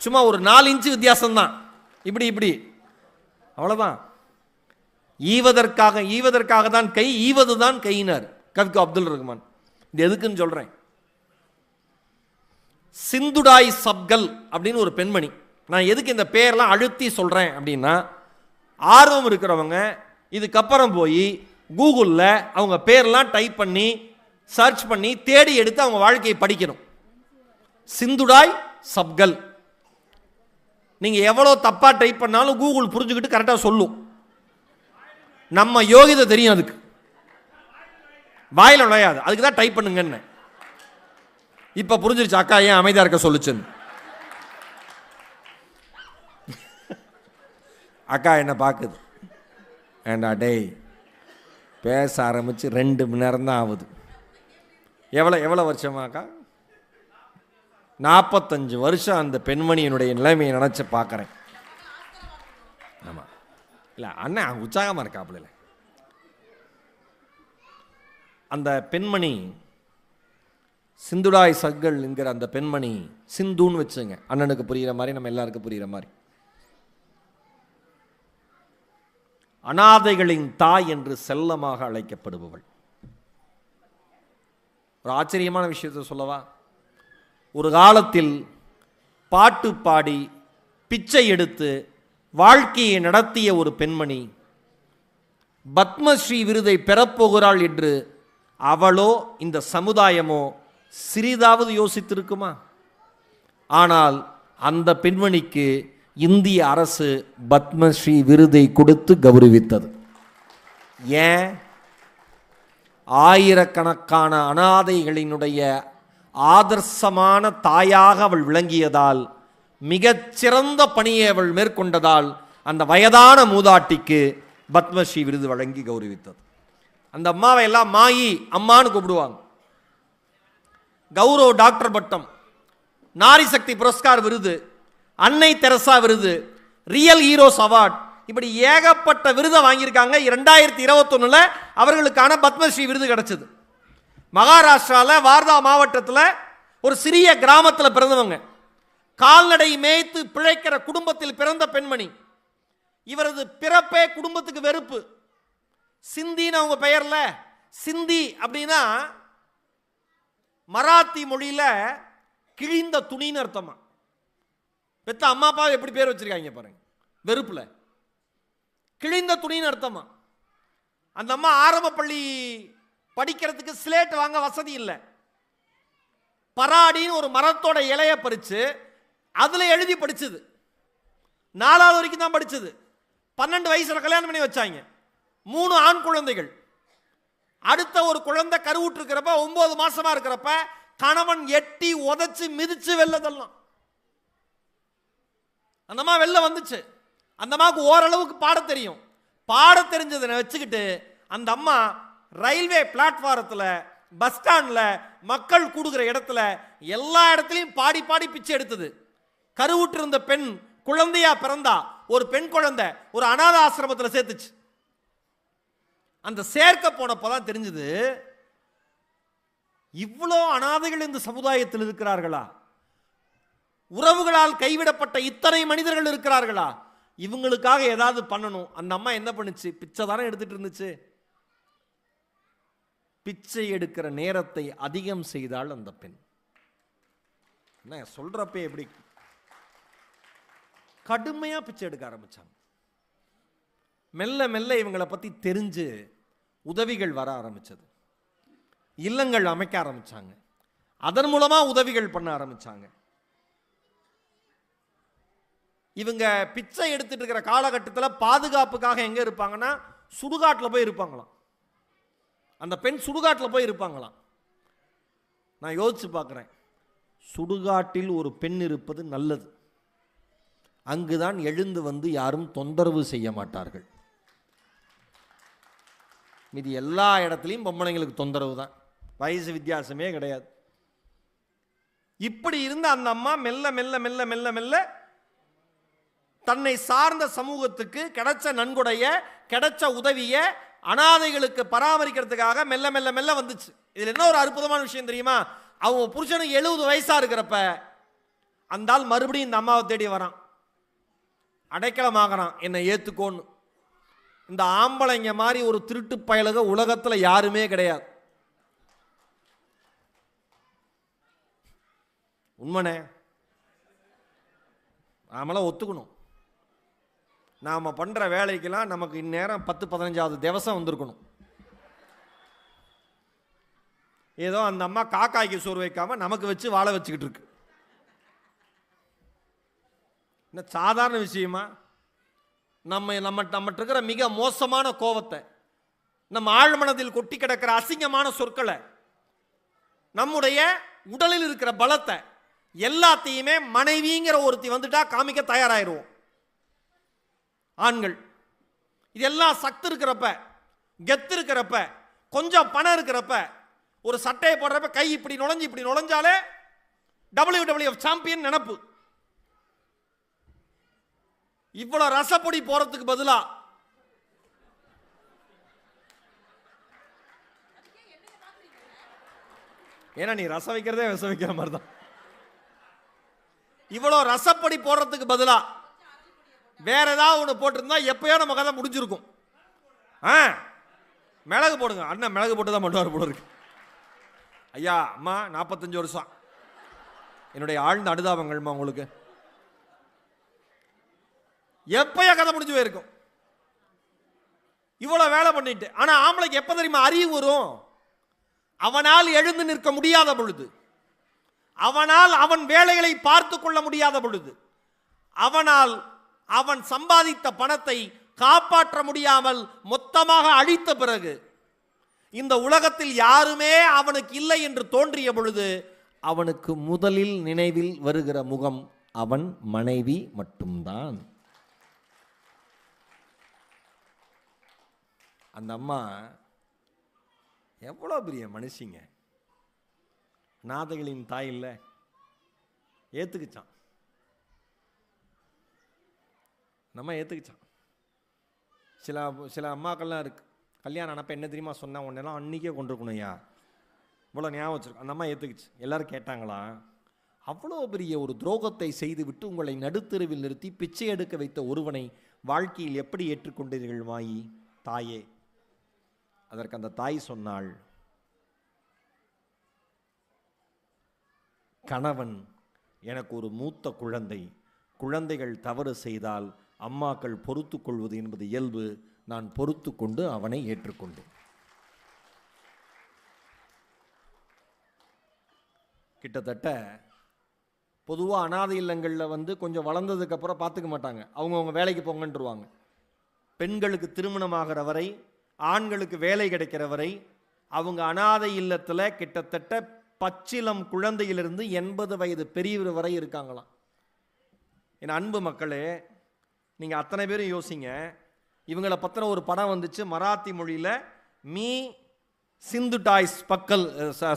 A: சும்மா ஒரு 4 இன்ச்சு வித்தியாசம்தான், இப்படி அவ்வளோதான். ஈவதற்காக தான் கை, ஈவது தான் கையினார் கவிக்கோ அப்துல் ரஹ்மான். இது எதுக்குன்னு சொல்கிறேன். சிந்துடாய் சப்கல் அப்படின்னு ஒரு பெண்மணி. நான் எதுக்கு இந்த பேரெல்லாம் அழுத்தி சொல்கிறேன் அப்படின்னா, ஆர்வம் இருக்கிறவங்க இதுக்கப்புறம் போய் கூகுளில் அவங்க பேர்லாம் டைப் பண்ணி சர்ச் பண்ணி தேடி எடுத்து அவங்க வாழ்க்கையை படிக்கணும். சிந்துடாய் சப்கல். நீங்கள் எவ்வளோ தப்பாக டைப் பண்ணாலும் கூகுள் புரிஞ்சுக்கிட்டு கரெக்டாக சொல்லும். நம்ம யோகிதை தெரியும், அதுக்கு வாயில் நுழையாது, அதுக்கு தான் டைப் பண்ணுங்கன்னு. இப்போ புரிஞ்சிருச்சு அக்கா ஏன் அமைதியாக இருக்க சொல்லுச்சுன்னு. அக்கா என்ன பார்க்குது, ஏண்டா டேய் பேச ஆரம்பித்து 2 மணி நேரம் தான் ஆகுது. எவ்வளோ வருஷமா அக்கா? 45 வருஷம் அந்த பெண்மணியினுடைய நிலைமையை நினச்சி பார்க்குறேன். ஆமாம், இல்லை அண்ணன் உற்சாகமாக இருக்காப்புல. அந்த பெண்மணி சிந்துடாய் சப்கல் என்கிற அந்த பெண்மணி, சிந்துன்னு வச்சுங்க, அண்ணனுக்கு புரிகிற மாதிரி நம்ம எல்லாருக்கும் புரிகிற மாதிரி, அனாதைகளின் தாய் என்று செல்லமாக அழைக்கப்படுபவள். ஒரு ஆச்சரியமான விஷயத்தை சொல்லவா? ஒரு காலத்தில் பாட்டு பாடி பிச்சை எடுத்து வாழ்க்கையை நடத்திய ஒரு பெண்மணி பத்மஸ்ரீ விருதை பெறப்போகிறாள் என்று அவளோ இந்த சமுதாயமோ சிறிதாவது யோசித்திருக்குமா? ஆனால் அந்த பெண்மணிக்கு இந்திய அரசு பத்மஸ்ரீ விருதை கொடுத்து கௌரவித்தது. ஏன்? ஆயிரக்கணக்கான அனாதைகளினுடைய ஆதர்சமான தாயாக அவள் விளங்கியதால், மிகச்சிறந்த பணியை அவள் மேற்கொண்டதால் அந்த வயதான மூதாட்டிக்கு பத்மஸ்ரீ விருது வழங்கி கௌரவித்தது. அந்த அம்மாவை எல்லாம் மாயி அம்மான்னு கூப்பிடுவாங்க. கௌரவ டாக்டர் பட்டம், நாரி சக்தி புரஸ்கார் விருது, அன்னை தெரசா விருது, ரியல் ஹீரோஸ் அவார்ட், இப்படி ஏகப்பட்ட விருதை வாங்கியிருக்காங்க. 2021 அவர்களுக்கான பத்மஸ்ரீ விருது கிடைச்சது. மகாராஷ்டிராவில் வார்தா மாவட்டத்தில் ஒரு சிறிய கிராமத்தில் பிறந்தவங்க, கால்நடை மேய்த்து பிழைக்கிற குடும்பத்தில் பிறந்த பெண்மணி. இவரது பிறப்பே குடும்பத்துக்கு வெறுப்பு. சிந்தின்னு அவங்க பெயர்ல. சிந்தி அப்படின்னா மராத்தி மொழியில கிழிந்த துணின்னு அர்த்தமா. பெத்த அம்மா அப்பா எப்படி பேர் வச்சிருக்காங்க பாருங்க, வெறுப்புல. கிழிந்த துணின்னு அர்த்தமா. அந்த அம்மா ஆரம்ப பள்ளி படிக்கிறதுக்கு ஸ்லேட் வாங்க வசதி இல்லை. பராடின்னு ஒரு மரத்தோட இலைய பறிச்சு அதுல எழுதி படிச்சது. 4வது வரைக்கும் தான் படிச்சது. 12 வயசுல கல்யாணம் பண்ணி வச்சாங்க. 3 ஆண் குழந்தைகள். அடுத்த ஒரு குழந்தை கருவுற்று இருக்கிறப்ப 9 மாசமா இருக்கிறப்ப கணவன் எட்டி உதைச்சு மிதிச்சு வெளில தள்ளலாம். அந்த அம்மா வெளில வந்துச்சு. அந்த அம்மாவுக்கு ஓரளவுக்கு பாட தெரியும். பாட தெரிஞ்சதை வச்சுக்கிட்டு அந்த அம்மா ரயில்வே பிளாட்பாரத்தில், பஸ் ஸ்டாண்ட்ல, மக்கள் கூடுகிற இடத்துல எல்லா இடத்துலையும் பாடி பாடி பிச்சை எடுத்தது. கருவுற்று இருந்த பெண் குழந்தையா பிறந்தா. ஒரு பெண் குழந்தை ஒரு அநாத ஆசிரமத்தில் சேர்த்துச்சு. அந்த சேர்க்க போனப்பதான் தெரிஞ்சது, இவ்வளோ அனாதைகள் இந்த சமுதாயத்தில் இருக்கிறார்களா? உறவுகளால் கைவிடப்பட்ட இத்தனை மனிதர்கள் இருக்கிறார்களா? இவங்களுக்காக ஏதாவது பண்ணணும். அந்த அம்மா என்ன பண்ணுச்சு? பிச்சை தானே எடுத்துட்டு இருந்துச்சு. பிச்சை எடுக்கிற நேரத்தை அதிகம் செய்தாள் அந்த பெண். என்ன சொல்றப்ப எப்படி கடுமையா பிச்சை எடுக்க ஆரம்பிச்சாங்க. மெல்ல மெல்ல இவங்களை பத்தி தெரிஞ்சு உதவிகள் வர ஆரம்பிச்சது. இல்லங்கள் அமைக்க ஆரம்பிச்சாங்க. அதன் மூலமா உதவிகள் பண்ண ஆரம்பிச்சாங்க. இவங்க பிச்சை எடுத்துட்டு இருக்கிற காலகட்டத்தில் பாதுகாப்புக்காக எங்க இருப்பாங்கன்னா சுடுகாட்டில் போய் இருப்பாங்களாம். அந்த பெண் சுடுகாட்டில் போய் இருப்பாங்களாம். நான் யோசிச்சு பார்க்குறேன், சுடுகாட்டில் ஒரு பெண் இருப்பது நல்லது. அங்குதான் எழுந்து வந்து யாரும் தொந்தரவு செய்ய மாட்டார்கள். மீதி எல்லா இடத்துலையும் பொம்பளைங்களுக்கு தொந்தரவு தான், வயசு வித்தியாசமே கிடையாது. இப்படி இருந்த அந்த அம்மா மெல்ல மெல்ல மெல்ல மெல்ல மெல்ல தன்னை சார்ந்த சமூகத்துக்கு கிடைச்ச நன்கொடைய, கிடைச்ச உதவிய அனாதைகளுக்கு பராமரிக்கிறதுக்காக மெல்ல மெல்ல மெல்ல வந்துச்சு. இதுல என்ன ஒரு அற்புதமான விஷயம் தெரியுமா? அவங்க புருஷனுக்கு 70 வயசா இருக்கிறப்ப அந்த ஆள் மறுபடியும் இந்த அம்மாவை தேடி வரான். அடைக்கலமாகறான், என்னை ஏத்துக்கோன்னு. இந்த ஆம்பளைங்க மாதிரி ஒரு திருட்டு பயலுக உலகத்துல யாருமே கிடையாது. உண்மைனே, நாமெல்லாம் ஒத்துக்கணும். நாம் பண்ணுற வேலைக்கெல்லாம் நமக்கு இந்நேரம் 10-15வது திவசம் வந்திருக்கணும். ஏதோ அந்த அம்மா காக்காய்க்கு சோறு வைக்காமல் நமக்கு வச்சு வாழ வச்சுக்கிட்டு இருக்கு. என்ன சாதாரண விஷயமா? நம்மகிட்ட இருக்கிற மிக மோசமான கோபத்தை, நம்ம ஆழ்மனதில் கொட்டி கிடக்கிற அசிங்கமான சொற்களை, நம்முடைய உடலில் இருக்கிற பலத்தை எல்லாத்தையுமே மனைவிங்கிற ஒருத்தி வந்துட்டா காமிக்க தயாராயிருவோம் ஆண்கள். இதெல்லாம் சக்தி இருக்கிறப்ப, கெத்து இருக்கிறப்ப, கொஞ்சம் பணம் இருக்கிறப்ப, ஒரு சட்டையை போடுறப்ப கை இப்படி நுழைஞ்சாலே WWF சாம்பியன் நினப்பு. இவ்வளவு ரசப்பொடி போறதுக்கு பதிலா ஏன்னா நீ ரசம் வைக்கிறதே விஷம் வைக்கிற மாதிரி தான். இவ்வளவு ரசப்பொடி போடுறதுக்கு பதிலா வேற ஏதாவது ஒன்று போட்டிருந்தா எப்பயோ நம்ம கதை முடிஞ்சிருக்கும். மிளகு போடுங்க, அண்ணன் மிளகு போட்டு தான் பண்ணுவார் போல இருக்கு. ஐயா அம்மா 45 வருஷம், என்னுடைய ஆழ்ந்த அனுதாபங்கள்மா உங்களுக்கு. எப்பயா கதை முடிஞ்சு போயிருக்கும் இவ்வளவு வேலை பண்ணிட்டு. ஆனா ஆம்பளைக்கு எப்ப தெரியுமா அறிவு வரும்? அவனால் எழுந்து நிற்க முடியாத பொழுது, அவனால் அவன் வேலைகளை பார்த்து கொள்ள முடியாத பொழுது, அவனால் அவன் சம்பாதித்த பணத்தை காப்பாற்ற முடியாமல் மொத்தமாக அழித்த பிறகு, இந்த உலகத்தில் யாருமே அவனுக்கு இல்லை என்று தோன்றிய பொழுது, அவனுக்கு முதலில் நினைவில் வருகிற முகம் அவன் மனைவி மட்டும்தான். அந்த அம்மா எவ்வளோ பெரிய மனுஷிங்க, நாதைகளின் தாய் இல்லை, ஏற்றுக்குச்சான். நம்ம ஏற்றுக்குச்சான். சில அம்மாக்கள்லாம் இருக்கு, கல்யாணம் ஆனப்ப என்ன தெரியுமா சொன்னா, உன்னெல்லாம் அன்றைக்கே கொண்டிருக்கணும் ஐயா, இவ்வளோ ஞாபகம் வச்சிருக்கோம். அந்த அம்மா ஏற்றுக்குச்சு. எல்லாரும் கேட்டாங்களா, அவ்வளோ பெரிய ஒரு துரோகத்தை செய்துவிட்டு உங்களை நடுத்தெருவில் நிறுத்தி பிச்சை எடுக்க வைத்த ஒருவனை வாழ்க்கையில் எப்படி ஏற்றுக்கொண்டீர்கள் மாயி தாயே? அதற்கு அந்த தாய் சொன்னாள், கணவன் எனக்கு ஒரு மூத்த குழந்தை, குழந்தைகள் தவறு செய்தால் அம்மாக்கள் பொறுத்து கொள்வது என்பது இயல்பு, நான் பொறுத்து கொண்டு அவனை ஏற்றுக்கொண்டேன். கிட்டத்தட்ட பொதுவாக அனாதை இல்லங்களில் கொஞ்சம் வளர்ந்ததுக்கு அப்புறம் பார்த்துக்க மாட்டாங்க, அவங்கவுங்க வேலைக்கு போங்கன்றுவாங்க. பெண்களுக்கு திருமணமாகிற வரை, ஆண்களுக்கு வேலை கிடைக்கிற வரை அவங்க அனாதை இல்லத்தில் கிட்டத்தட்ட பச்சிலம் குழந்தையிலிருந்து 80 வயது பெரியவர் வரை இருக்காங்களாம். என் அன்பு மக்களே, நீங்கள் அத்தனை பேரும் யோசிங்க. இவங்களை பற்றின ஒரு படம் வந்துச்சு மராத்தி மொழியில், மீ சிந்து டாய்ஸ்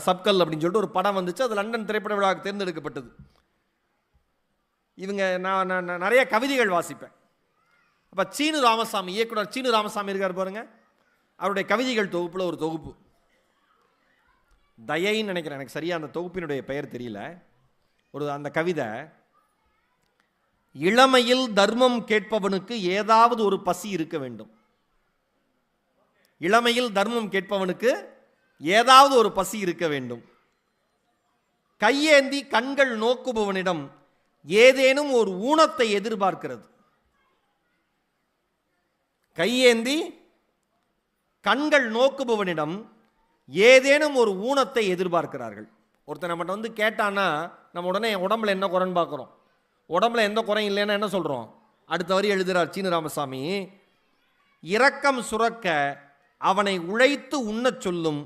A: சப்கல் அப்படின்னு சொல்லிட்டு ஒரு படம் வந்துச்சு. அது லண்டன் திரைப்பட விழாவுக்கு தேர்ந்தெடுக்கப்பட்டது. இவங்க நான் நிறைய கவிதைகள் வாசிப்பேன். அப்போ சீனு ராமசாமி, இயக்குனர் சீனு ராமசாமி இருக்கார் பாருங்க, அவருடைய கவிதைகள் தொகுப்பில் ஒரு தொகுப்பு, தயைன்னு நினைக்கிறேன், எனக்கு சரியா அந்த தொகுப்பினுடைய பெயர் தெரியல. அந்த கவிதை, இளமையில் தர்மம் கேட்பவனுக்கு ஏதாவது ஒரு பசி இருக்க வேண்டும். இளமையில் தர்மம் கேட்பவனுக்கு ஏதாவது ஒரு பசி இருக்க வேண்டும். கையேந்தி கண்கள் நோக்குபவனிடம் ஏதேனும் ஒரு ஊனத்தை எதிர்பார்க்கிறது. கையேந்தி கண்கள் நோக்குபவனிடம் ஏதேனும் ஒரு ஊனத்தை எதிர்பார்க்கிறார்கள். ஒருத்தர் நம்மகிட்ட கேட்டான்னா நம்ம உடனே உடம்புல என்ன குறைன்னு பார்க்குறோம். உடம்புல எந்த குறையும் இல்லைன்னா என்ன சொல்கிறோம்? அடுத்த வரி எழுதுகிறார் சீனு ராமசாமி, இரக்கம் சுரக்க அவனை உழைத்து உண்ணச் சொல்லும்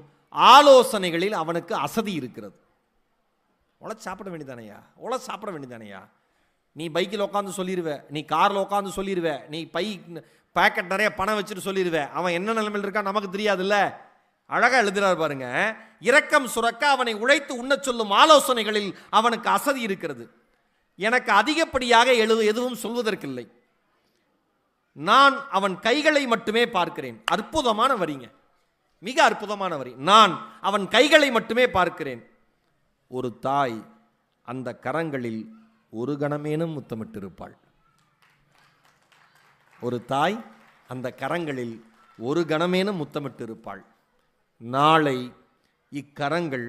A: ஆலோசனைகளில் அவனுக்கு அசதி இருக்கிறது. சாப்பிட வேண்டியதானையா, நீ பைக்கில் உட்காந்து சொல்லிடுவ, நீ காரில் உட்காந்து சொல்லிடுவ, நீ பேக்கெட் நிறைய பணம் வச்சுட்டு சொல்லிடுவ, அவன் என்ன நிலைமையில் இருக்கான் நமக்கு தெரியாதுல்ல. அழகா எழுதுறாரு பாருங்க, இரக்கம் சுரக்க அவனை உழைத்து உண்ணச் சொல்லும் ஆலோசனைகளில் அவனுக்கு அசதி இருக்கிறது. எனக்கு அதிகப்படியாக எதுவும் சொல்வதற்கில்லை, நான் அவன் கைகளை மட்டுமே பார்க்கிறேன். அற்புதமான வரிங்க, மிக அற்புதமான வரி. நான் அவன் கைகளை மட்டுமே பார்க்கிறேன். ஒரு தாய் அந்த கரங்களில் ஒரு கணமேனும் முத்தமிட்டிருப்பாள். ஒரு தாய் அந்த கரங்களில் ஒரு கணமேனும் முத்தமிட்டிருப்பாள். நாளை இக்கரங்கள்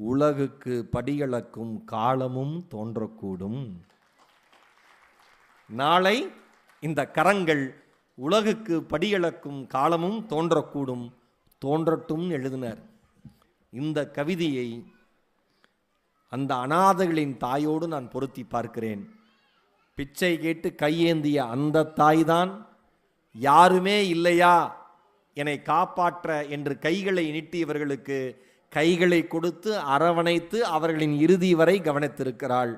A: உலகுக்கு படியளக்கும் காலமும் தோன்றக்கூடும். நாளை இந்த கரங்கள் உலகுக்கு படியளக்கும் காலமும் தோன்றக்கூடும், தோன்றட்டும் எழுதினார். இந்த கவிதையை அந்த அனாதைகளின் தாயோடு நான் பொருத்தி பார்க்கிறேன். பிச்சை கேட்டு கையேந்திய அந்த தாய்தான் யாருமே இல்லையா என்னை காப்பாற்ற என்று கைகளை நீட்டியவர்களுக்கு கைகளை கொடுத்து அரவணைத்து அவர்களின் இறுதி வரை கவனித்திருக்கிறாள்.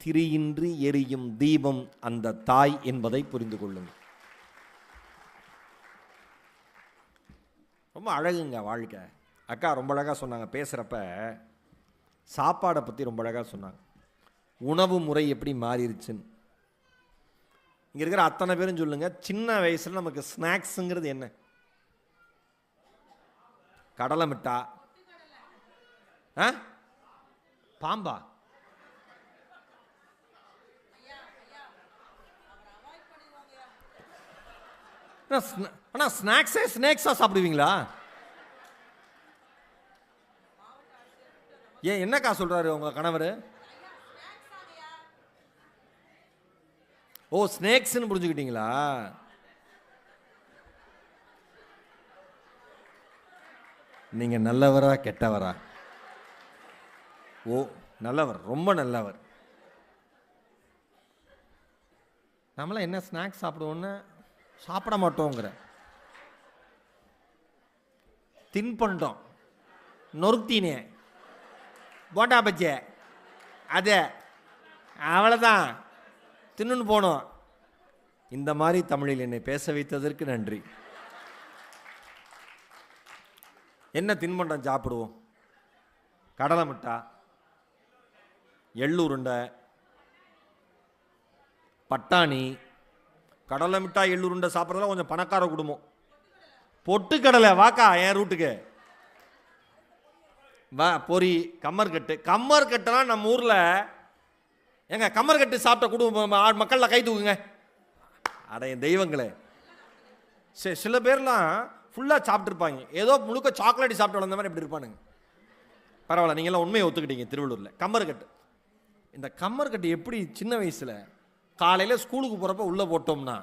A: திரியின்றி எரியும் தீபம் அந்த தாய் என்பதை புரிந்து கொள்ளுங்கள். ரொம்ப அழகுங்க வாழ்க்கை. அக்கா ரொம்ப அழகாக சொன்னாங்க. பேசுகிறப்ப சாப்பாடை பற்றி ரொம்ப அழகாக சொன்னாங்க. உணவு முறை எப்படி மாறிடுச்சுன்னு. இங்கே இருக்கிற அத்தனை பேரும் சொல்லுங்க, சின்ன வயசில் நமக்கு ஸ்நாக்ஸுங்கிறது என்ன? கடலை மிட்டா, பாம்பா, அண்ணா ஸ்நாக்ஸா சாப்பிடுவீங்களா? ஏன் என்னக்கா சொல்றாரு உங்க கணவர்? ஓ ஸ்நாக்ஸ்னு புரிஞ்சுக்கிட்டீங்களா? நீங்க நல்லவரா கெட்டவரா? ஓ நல்லவர், ரொம்ப நல்லவர். நம்மளாம் என்ன ஸ்நாக்ஸ் சாப்பிடுவோன்னு சாப்பிட மாட்டோங்கிற தின்பண்டம், நொறுத்தினே, போண்டா பஜ்ஜி, அது அவ்வளோதான் தின்னு போனோம். இந்த மாதிரி தமிழில் என்னை பேச வைத்ததற்கு நன்றி. என்ன தின்பண்டம் சாப்பிடுவோம்? கடலை மிட்டா, எள்ளு உருண்டை, பட்டாணி. கடலை மிட்டா எள்ளு உருண்டை சாப்பிட்றதுல கொஞ்சம் பணக்கார குடும்பம். பொட்டுக்கடலை வாக்கா என் ரூட்டுக்கு வா. பொரி, கம்மர்கட்டு. கம்மர்கட்டுலாம் நம்ம ஊரில் எங்க கம்மர்கட்டு சாப்பிட்ட குடும்பம் மக்களில் கை தூக்குங்க. அடைய தெய்வங்களே. சில பேர்லாம் ஃபுல்லாக சாப்பிட்ருப்பாங்க, ஏதோ முழுக்க சாக்லேட் சாப்பிட்டு வளர்ந்த மாதிரி எப்படி இருப்பானுங்க. பரவாயில்ல, நீங்களாம் உண்மையை ஒத்துக்கிட்டீங்க. திருவள்ளூரில் கம்மர்கட்டு. இந்த கம்மர்கட்டு எப்படி சின்ன வயசில் காலையில் ஸ்கூலுக்கு போகிறப்ப உள்ளே போட்டோம்னா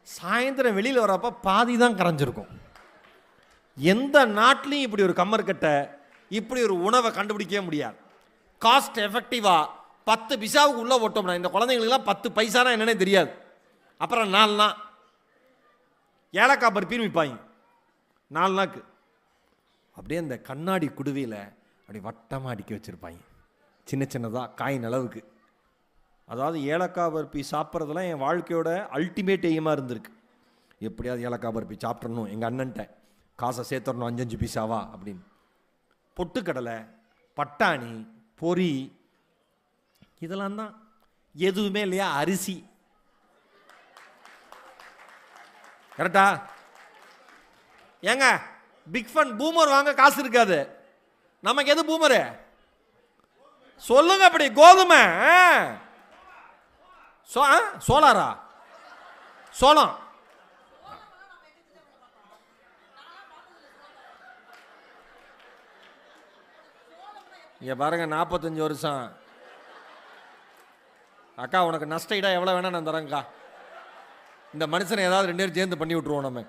A: சாயந்தரம் வெளியில் வரப்போ பாதி தான் கரைஞ்சிருக்கும். எந்த நாட்டிலையும் இப்படி ஒரு கம்மர்கட்டை, இப்படி ஒரு உணவை கண்டுபிடிக்கவே முடியாது. காஸ்ட் எஃபெக்டிவாக 10 பைசாவுக்கு உள்ளே போட்டோம்னா இந்த குழந்தைங்களுக்குலாம் 10 பைசானா என்னன்னே தெரியாது. அப்புறம் 4 நாள் ஏலக்காய் பருப்பின்னு விற்பாங்க. 4 நாளுக்கு அப்படியே அந்த கண்ணாடி குடுவையில் அப்படி வட்டமாக அடிக்க வச்சுருப்பாங்க, சின்ன சின்னதாக காயின் அளவுக்கு. அதாவது ஏலக்காய் பருப்பி சாப்பிட்றதுலாம் என் வாழ்க்கையோட அல்டிமேட் எய்மாக இருந்திருக்கு. எப்படியாவது ஏலக்காய் பருப்பி சாப்பிட்றணும், எங்கள் அண்ணன்ட்ட காசை சேர்த்துடணும் 5 பைசாவா அப்படின்னு. பொட்டுக்கடலை, பட்டாணி, பொரி, இதெல்லாம் தான். எதுவுமே இல்லையா அரிசி. கரெக்டா? ஏங்க பிக் ஃபன் பூமர் வாங்க காசு இருக்காது. நமக்கு எது பூமரு சொல்லுங்க? அப்படி கோதுமை, சோலாரா, சோளம். இங்க பாருங்க, 45 வருஷம் அக்கா, உனக்கு நஷ்ட ஈடா எவ்வளோ வேணா நான் தரேங்க்கா. இந்த மனுஷனை ஏதாவது 2 பேரும் சேர்ந்து பண்ணி விட்டுருவோம் நம்ம.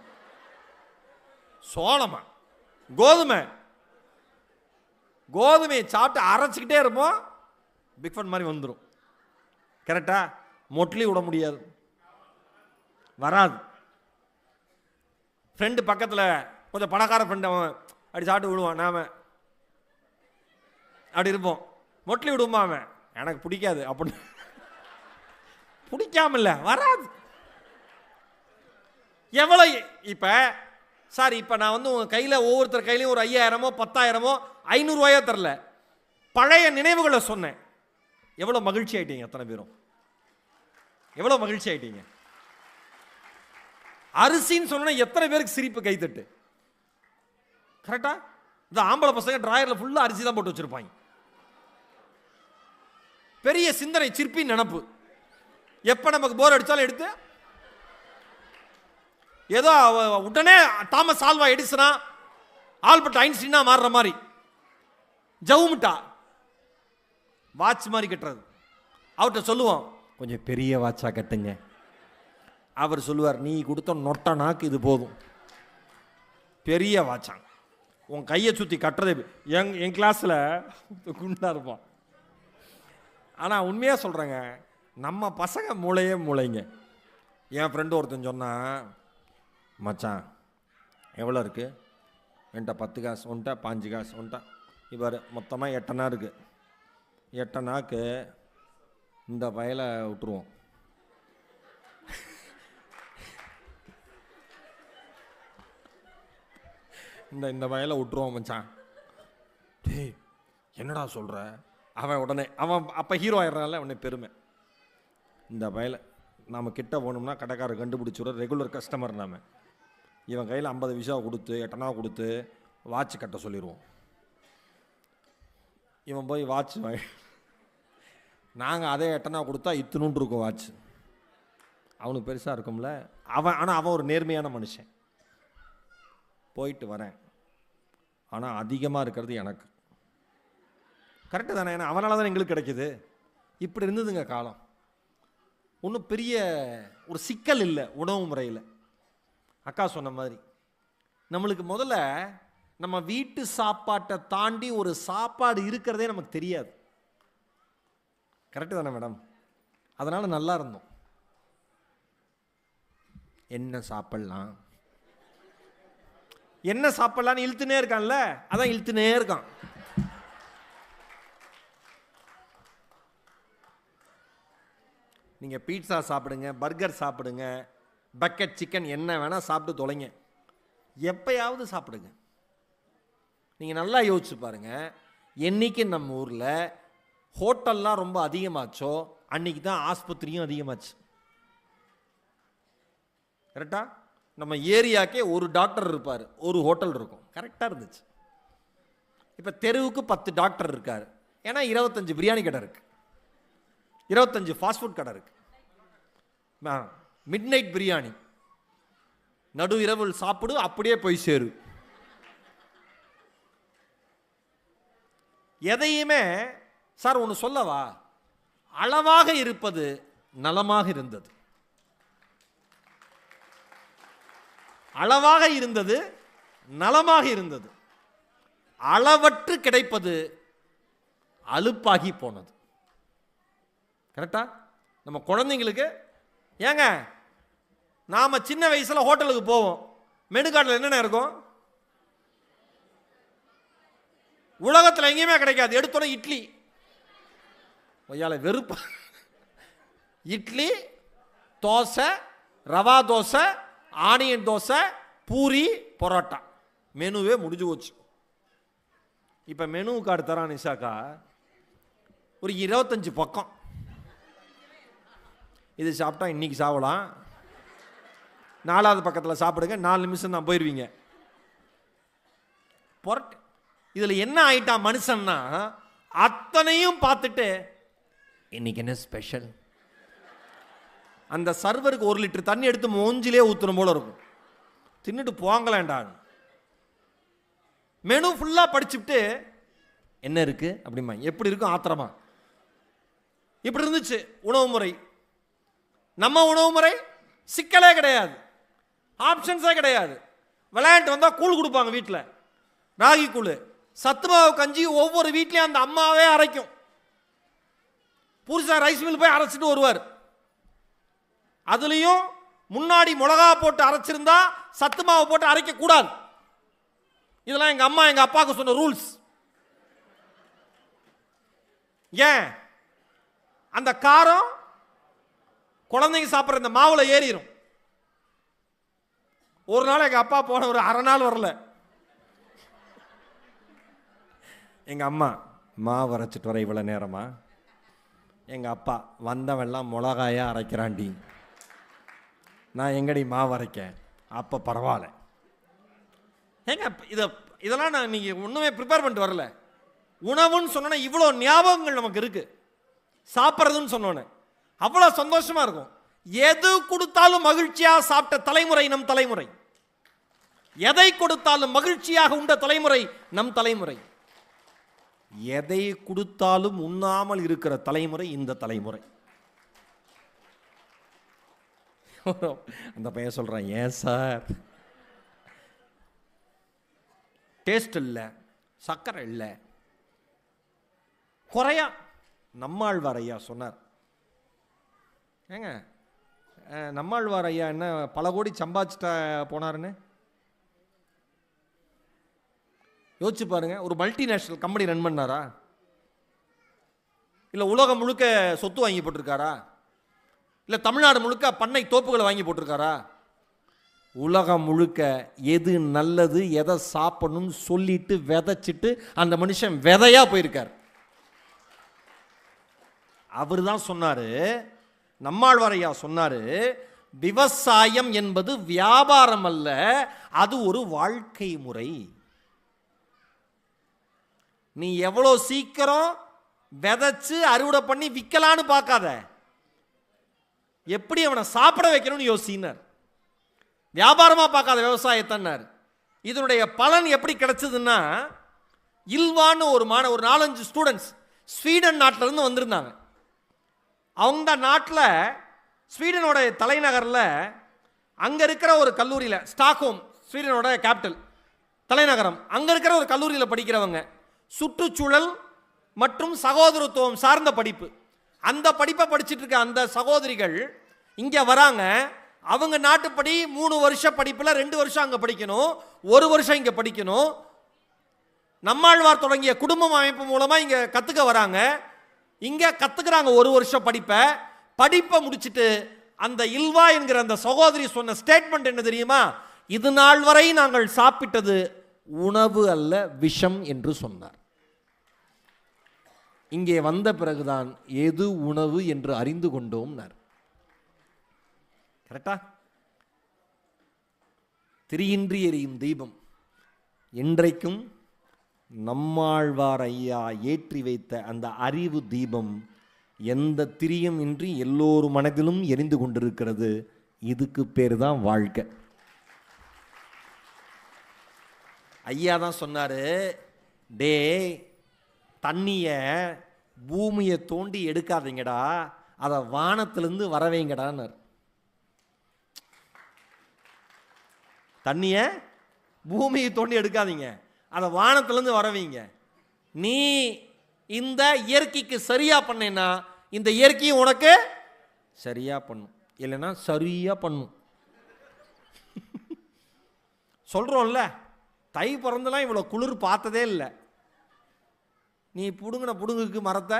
A: சோளமா, கோதுமை, கோதுமையை சாப்பிட்டு அரைச்சிக்கிட்டே இருப்போம், பிக் ஃபன் மாதிரி வந்துடும். கரெக்டா? மொட்லி விட முடியாது, வராது. ஃப்ரெண்டு பக்கத்தில் கொஞ்சம் பணக்கார ஃப்ரெண்டு, அவன் அப்படி சாப்பிட்டு விடுவான், நாம அப்படி இருப்போம். மொட்லி விடுமா அவன், எனக்கு பிடிக்காது அப்படின்னு. பிடிக்காம இல்லை, வராது. எவ்வளோ இப்போ சார், இப்போ நான் வந்து உங்கள் கையில் ஒவ்வொருத்தர் கையிலையும் ஒரு 5000மோ 10,000மோ 500 ரூபாயோ தரல, பழைய நினைவுகளை சொன்னேன். எவ்வளோ மகிழ்ச்சி ஆயிட்டீங்க அத்தனை பேரும், எவ்வளோ மகிழ்ச்சி ஆயிட்டீங்க. அரிசின்னு சொன்னா எத்தனை பேருக்கு சிரிப்பு கைத்தட்டு. கரெக்டா? இந்த ஆம்பளை பசங்க டிராயரில் ஃபுல்லாக அரிசி தான் போட்டு வச்சிருப்பாங்க. பெரிய சிந்தனை, சிற்பி நினப்பு. எப்போ நமக்கு போர் அடித்தாலும் எடுத்து ஏதோ உடனே தாமஸ் ஆல்வா எடிசனா ஆல்பர்ட் ஐன்ஸ்டீனா மாறுற மாதிரி ஜவுமிட்டா வாட்ச் மாதிரி கட்டுறது. அவர்கிட்ட சொல்லுவோம், கொஞ்சம் பெரிய வாட்சா கட்டுங்க. அவர் சொல்லுவார், நீ கொடுத்த நொட்ட நாக்கு இது போதும். பெரிய வாட்சா உன் கையை சுற்றி கட்டுறது. என் கிளாஸில் குண்டா இருப்பான். ஆனால் உண்மையாக சொல்கிறேங்க, நம்ம பசங்க மூளையே மூளைங்க. என் ஃப்ரெண்டு ஒருத்தன் சொன்னான், மச்சான் எவ்வளோ இருக்குது? என்கிட்ட 10 காசு, உன்ட்ட 5 காசு, உன்ட்ட இவர் மொத்தமாக 8 அணா இருக்குது. 8 அணாக்கு இந்த வயலை விட்டுருவோம். இந்த வயலை விட்டுருவோம் மச்சான். டேய் என்னடா சொல்கிற? அவன் அப்போ ஹீரோ ஆயிடுறான்ல, உடனே பெருமை. இந்த வயலை நாம் கிட்ட போகணும்னா கடைக்காரர் கண்டுபிடிச்சிடுற ரெகுலர் கஸ்டமர். நாம் இவன் கையில் 50 விசா கொடுத்து 8 அணா கொடுத்து வாட்ச் கட்ட சொல்லிடுவோம். இவன் போய் வாட்ச் நாங்கள் அதே 8 அணா கொடுத்தா இத்தினூன்று இருக்கும் வாட்ச். அவனுக்கு பெருசாக இருக்கும்ல. ஆனால் அவன் ஒரு நேர்மையான மனுஷன். போயிட்டு வரேன், ஆனால் அதிகமாக இருக்கிறது எனக்கு. கரெக்டு தானே? ஏன்னா அவனால தான் எங்களுக்கு கிடைக்கிது. இப்படி இருந்ததுங்க காலம். ஒன்றும் பெரிய ஒரு சிக்கல் இல்லை உணவு முறையில். அக்கா சொன்ன மாதிரி நம்மளுக்கு முதல்ல நம்ம வீட்டு சாப்பாட்டை தாண்டி ஒரு சாப்பாடு இருக்கிறதே நமக்கு தெரியாது. கரெக்டு தானே மேடம்? அதனால் நல்லா இருந்தோம். என்ன சாப்பிட்லாம் என்ன சாப்பிட்லான்னு இழுத்துனே இருக்கான்ல, அதான் இழுத்துனே இருக்கான். நீங்கள் பீட்சா சாப்பிடுங்க, பர்கர் சாப்பிடுங்க, பக்கெட் சிக்கன், என்ன வேணால் சாப்பிட்டு தொலைங்க. எப்பயாவது சாப்பிடுங்க. நீங்கள் நல்லா யோசிச்சு பாருங்கள், என்னைக்கு நம்ம ஊரில் ஹோட்டல்லாம் ரொம்ப அதிகமாச்சோ அன்றைக்கி தான் ஆஸ்பத்திரியும் அதிகமாச்சு. கரெக்டா? நம்ம ஏரியாக்கே ஒரு டாக்டர் இருப்பார், ஒரு ஹோட்டல் இருக்கும். கரெக்டாக இருந்துச்சு. இப்போ தெருவுக்கு 10 டாக்டர் இருக்கார். ஏன்னா 25 பிரியாணி கடை இருக்குது, 25 ஃபாஸ்ட் ஃபுட் கடை இருக்குது. மிட் நைட் பிரியாணி, நடு இரவு சாப்பிடு, அப்படியே போய் சேரு. எதையுமே சார் ஒன்று சொல்லவா, அளவாக இருப்பது நலமாக இருந்தது. அளவாக இருந்தது நலமாக இருந்தது. அளவற்று கிடைப்பது அலுப்பாகி போனது. கரெக்டா? நம்ம குழந்தைங்களுக்கு ஏங்க, நாம் சின்ன வயசில் ஹோட்டலுக்கு போவோம், மெனு கார்டில் என்னென்ன இருக்கும்? உலகத்தில் எங்கேயுமே கிடைக்காது. எடுத்தோட இட்லி, வெறுப்பா. இட்லி, தோசை, ரவா தோசை, ஆனியன் தோசை, பூரி, பரோட்டா. மெனுவே முடிஞ்சு போச்சு. இப்போ மெனு கார்டு தரான் நிஷாக்கா, ஒரு 25 பக்கம். இது சாப்பிட்டா இன்னைக்கு சாப்பிடலாம், 4வது பக்கத்தில் சாப்பிடுங்க, 4 நிமிஷம் தான் போயிடுவீங்க. பொரட்டு. இதில் என்ன ஆயிட்டான் மனுஷன்னா, அத்தனையும் பார்த்துட்டு இன்னைக்கு என்ன ஸ்பெஷல், அந்த சர்வருக்கு 1 லிட்டர் தண்ணி எடுத்து மூஞ்சிலே ஊற்றுன போல இருக்கும். தின்னுட்டு போங்கலேண்டா. மெனு ஃபுல்லாக படிச்சுட்டு என்ன இருக்கு அப்படிமா, எப்படி இருக்கும் ஆத்திரமா. இப்படி இருந்துச்சு உணவு முறை. நம்ம உணவு முறை சிக்கலே கிடையாது, ஆப்ஷன்ஸே கிடையாது. விளையாண்டு வந்தால் கூழ் கொடுப்பாங்க வீட்டில், ராகி கூழ், சத்துமாவு கஞ்சி ஒவ்வொரு வீட்லேயும் அந்த அம்மாவே அரைக்கும். புருஷன் ரைஸ் மில் போய் அரைச்சிட்டு வருவார். அதுலேயும் முன்னாடி மிளகா போட்டு அரைச்சிருந்தா சத்து மாவு போட்டு அரைக்க கூடாது. இதெல்லாம் எங்க அம்மா எங்க அப்பாவுக்கு சொன்ன ரூல்ஸ். ஏன்? அந்த காரம் குழந்தைங்க சாப்பிட்ற இந்த மாவுல ஏறிடும். ஒரு நாள் எங்க அப்பா போன ஒரு அரை நாள் வரல. எங்க அம்மா, மாவு அரைச்சிட்டு வர இவ்வளவு நேரமா? எங்க அப்பா, வந்தவெல்லாம் மிளகாயா அரைக்கிறாண்டி, நான் எங்கடி மாவு அரைக்கேன். அப்போ பரவாயில்ல. ஏங்க இதெல்லாம் நான் நீங்கள் ஒன்றுமே ப்ரிப்பேர் பண்ணிட்டு வரல. உணவுன்னு சொன்னோன்னே இவ்வளோ ஞாபகங்கள் நமக்கு இருக்கு. சாப்பிட்றதுன்னு சொன்னோன்னே அவ்வளோ சந்தோஷமாக இருக்கும். எது கொடுத்தாலும் மகிழ்ச்சியாக சாப்பிட்ட தலைமுறை நம் தலைமுறை. எதை கொடுத்தாலும் மகிழ்ச்சியாக உண்ட தலைமுறை நம் தலைமுறை. எதை கொடுத்தாலும் உண்ணாமல் இருக்கிற தலைமுறை இந்த தலைமுறை. அந்த பையன் சொல்றான், ஏன் சார் டேஸ்ட் இல்லை, சக்கரை இல்லை, குறையா. நம்மாழ்வார் ஐயா சொன்னார், ஏங்க நம்மாழ்வார் ஐயா என்ன பல கோடி சம்பாதிச்சுட்டா போனாருன்னு யோசிச்சு பாருங்க. ஒரு மல்டிநேஷனல் கம்பெனி ரன் பண்ணாரா? இல்லை உலகம் முழுக்க சொத்து வாங்கி போட்டிருக்காரா? இல்லை தமிழ்நாடு முழுக்க பண்ணை தோப்புகளை வாங்கி போட்டிருக்காரா? உலகம் முழுக்க எது நல்லது, எதை சாப்பிடணும்னு சொல்லிட்டு விதைச்சிட்டு அந்த மனுஷன் விதையா போயிருக்கார். அவர் தான் சொன்னாரு, நம்மாழ்வாரையா சொன்னாரு, விவசாயம் என்பது வியாபாரம் அல்ல, அது ஒரு வாழ்க்கை முறை. நீ எவ்வளோ சீக்கிரம் விதைச்சு அறுவடை பண்ணி விற்கலான்னு பார்க்காத, எப்படி அவனை சாப்பிட வைக்கணும்னு யோசினார். வியாபாரமா பார்க்காத விவசாயத்தன்னார். இதனுடைய பலன் எப்படி கிடைச்சதுன்னா, இல்வான்னு ஒரு 4-5 ஸ்டூடெண்ட்ஸ் ஸ்வீடன் நாட்டில இருந்து வந்திருந்தாங்க. அவங்க நாட்டில் ஸ்வீடனோட தலைநகரில் அங்கே இருக்கிற ஒரு கல்லூரியில், ஸ்டாக்ஹோம் ஸ்வீடனோட கேபிட்டல் தலைநகரம், அங்கே இருக்கிற ஒரு கல்லூரியில் படிக்கிறவங்க சுற்றுச்சூழல் மற்றும் சகோதரத்துவம் சார்ந்த படிப்பு, அந்த படிப்பை படிச்சுட்டு இருக்க அந்த சகோதரிகள் இங்கே வராங்க. அவங்க நாட்டுப்படி 3 வருஷ படிப்பில் 2 வருஷம் அங்கே படிக்கணும், 1 வருஷம் இங்கே படிக்கணும். நம்மாழ்வார் தொடங்கிய குடும்பம் அமைப்பு மூலமாக இங்கே கற்றுக்க வராங்க. இங்கே கற்றுக்கிறாங்க 1 வருஷம் படிப்பை முடிச்சுட்டு அந்த இல்வா என்கிற அந்த சகோதரி சொன்ன ஸ்டேட்மெண்ட் என்ன தெரியுமா? இது நாள் வரை நாங்கள் சாப்பிட்டது உணவு அல்ல, விஷம் என்று சொன்னார். இங்கே வந்த பிறகுதான் எது உணவு என்று அறிந்து கொண்டோம். கரெக்டா? திரியின்றி எரியும் தீபம் என்றைக்கும் நம்மாழ்வார் ஐயா ஏற்றி வைத்த அந்த அறிவு தீபம் எந்த திரியும் இன்றி எல்லோரு மனதிலும் எரிந்து கொண்டிருக்கிறது. இதுக்கு பேர் தான் வாழ்க்கை. ஐயா தான் சொன்னாரு, டே தண்ணிய பூமியை தோண்டி எடுக்காதீங்கடா, அதை வானத்திலிருந்து வரவைங்கடான்னார். தண்ணிய பூமியை தோண்டி எடுக்காதீங்க, அதை வானத்திலிருந்து வரவீங்க. நீ இந்த இயற்கைக்கு சரியா பண்ணேன்னா இந்த இயற்கையும் உனக்கு சரியா பண்ணும், இல்லைன்னா சரியா பண்ணும். சொல்றோம்ல, தை பிறந்தெல்லாம் இவ்வளோ குளிர் பார்த்ததே இல்லை. நீ புடுங்கின புடுங்குக்கு மரத்தை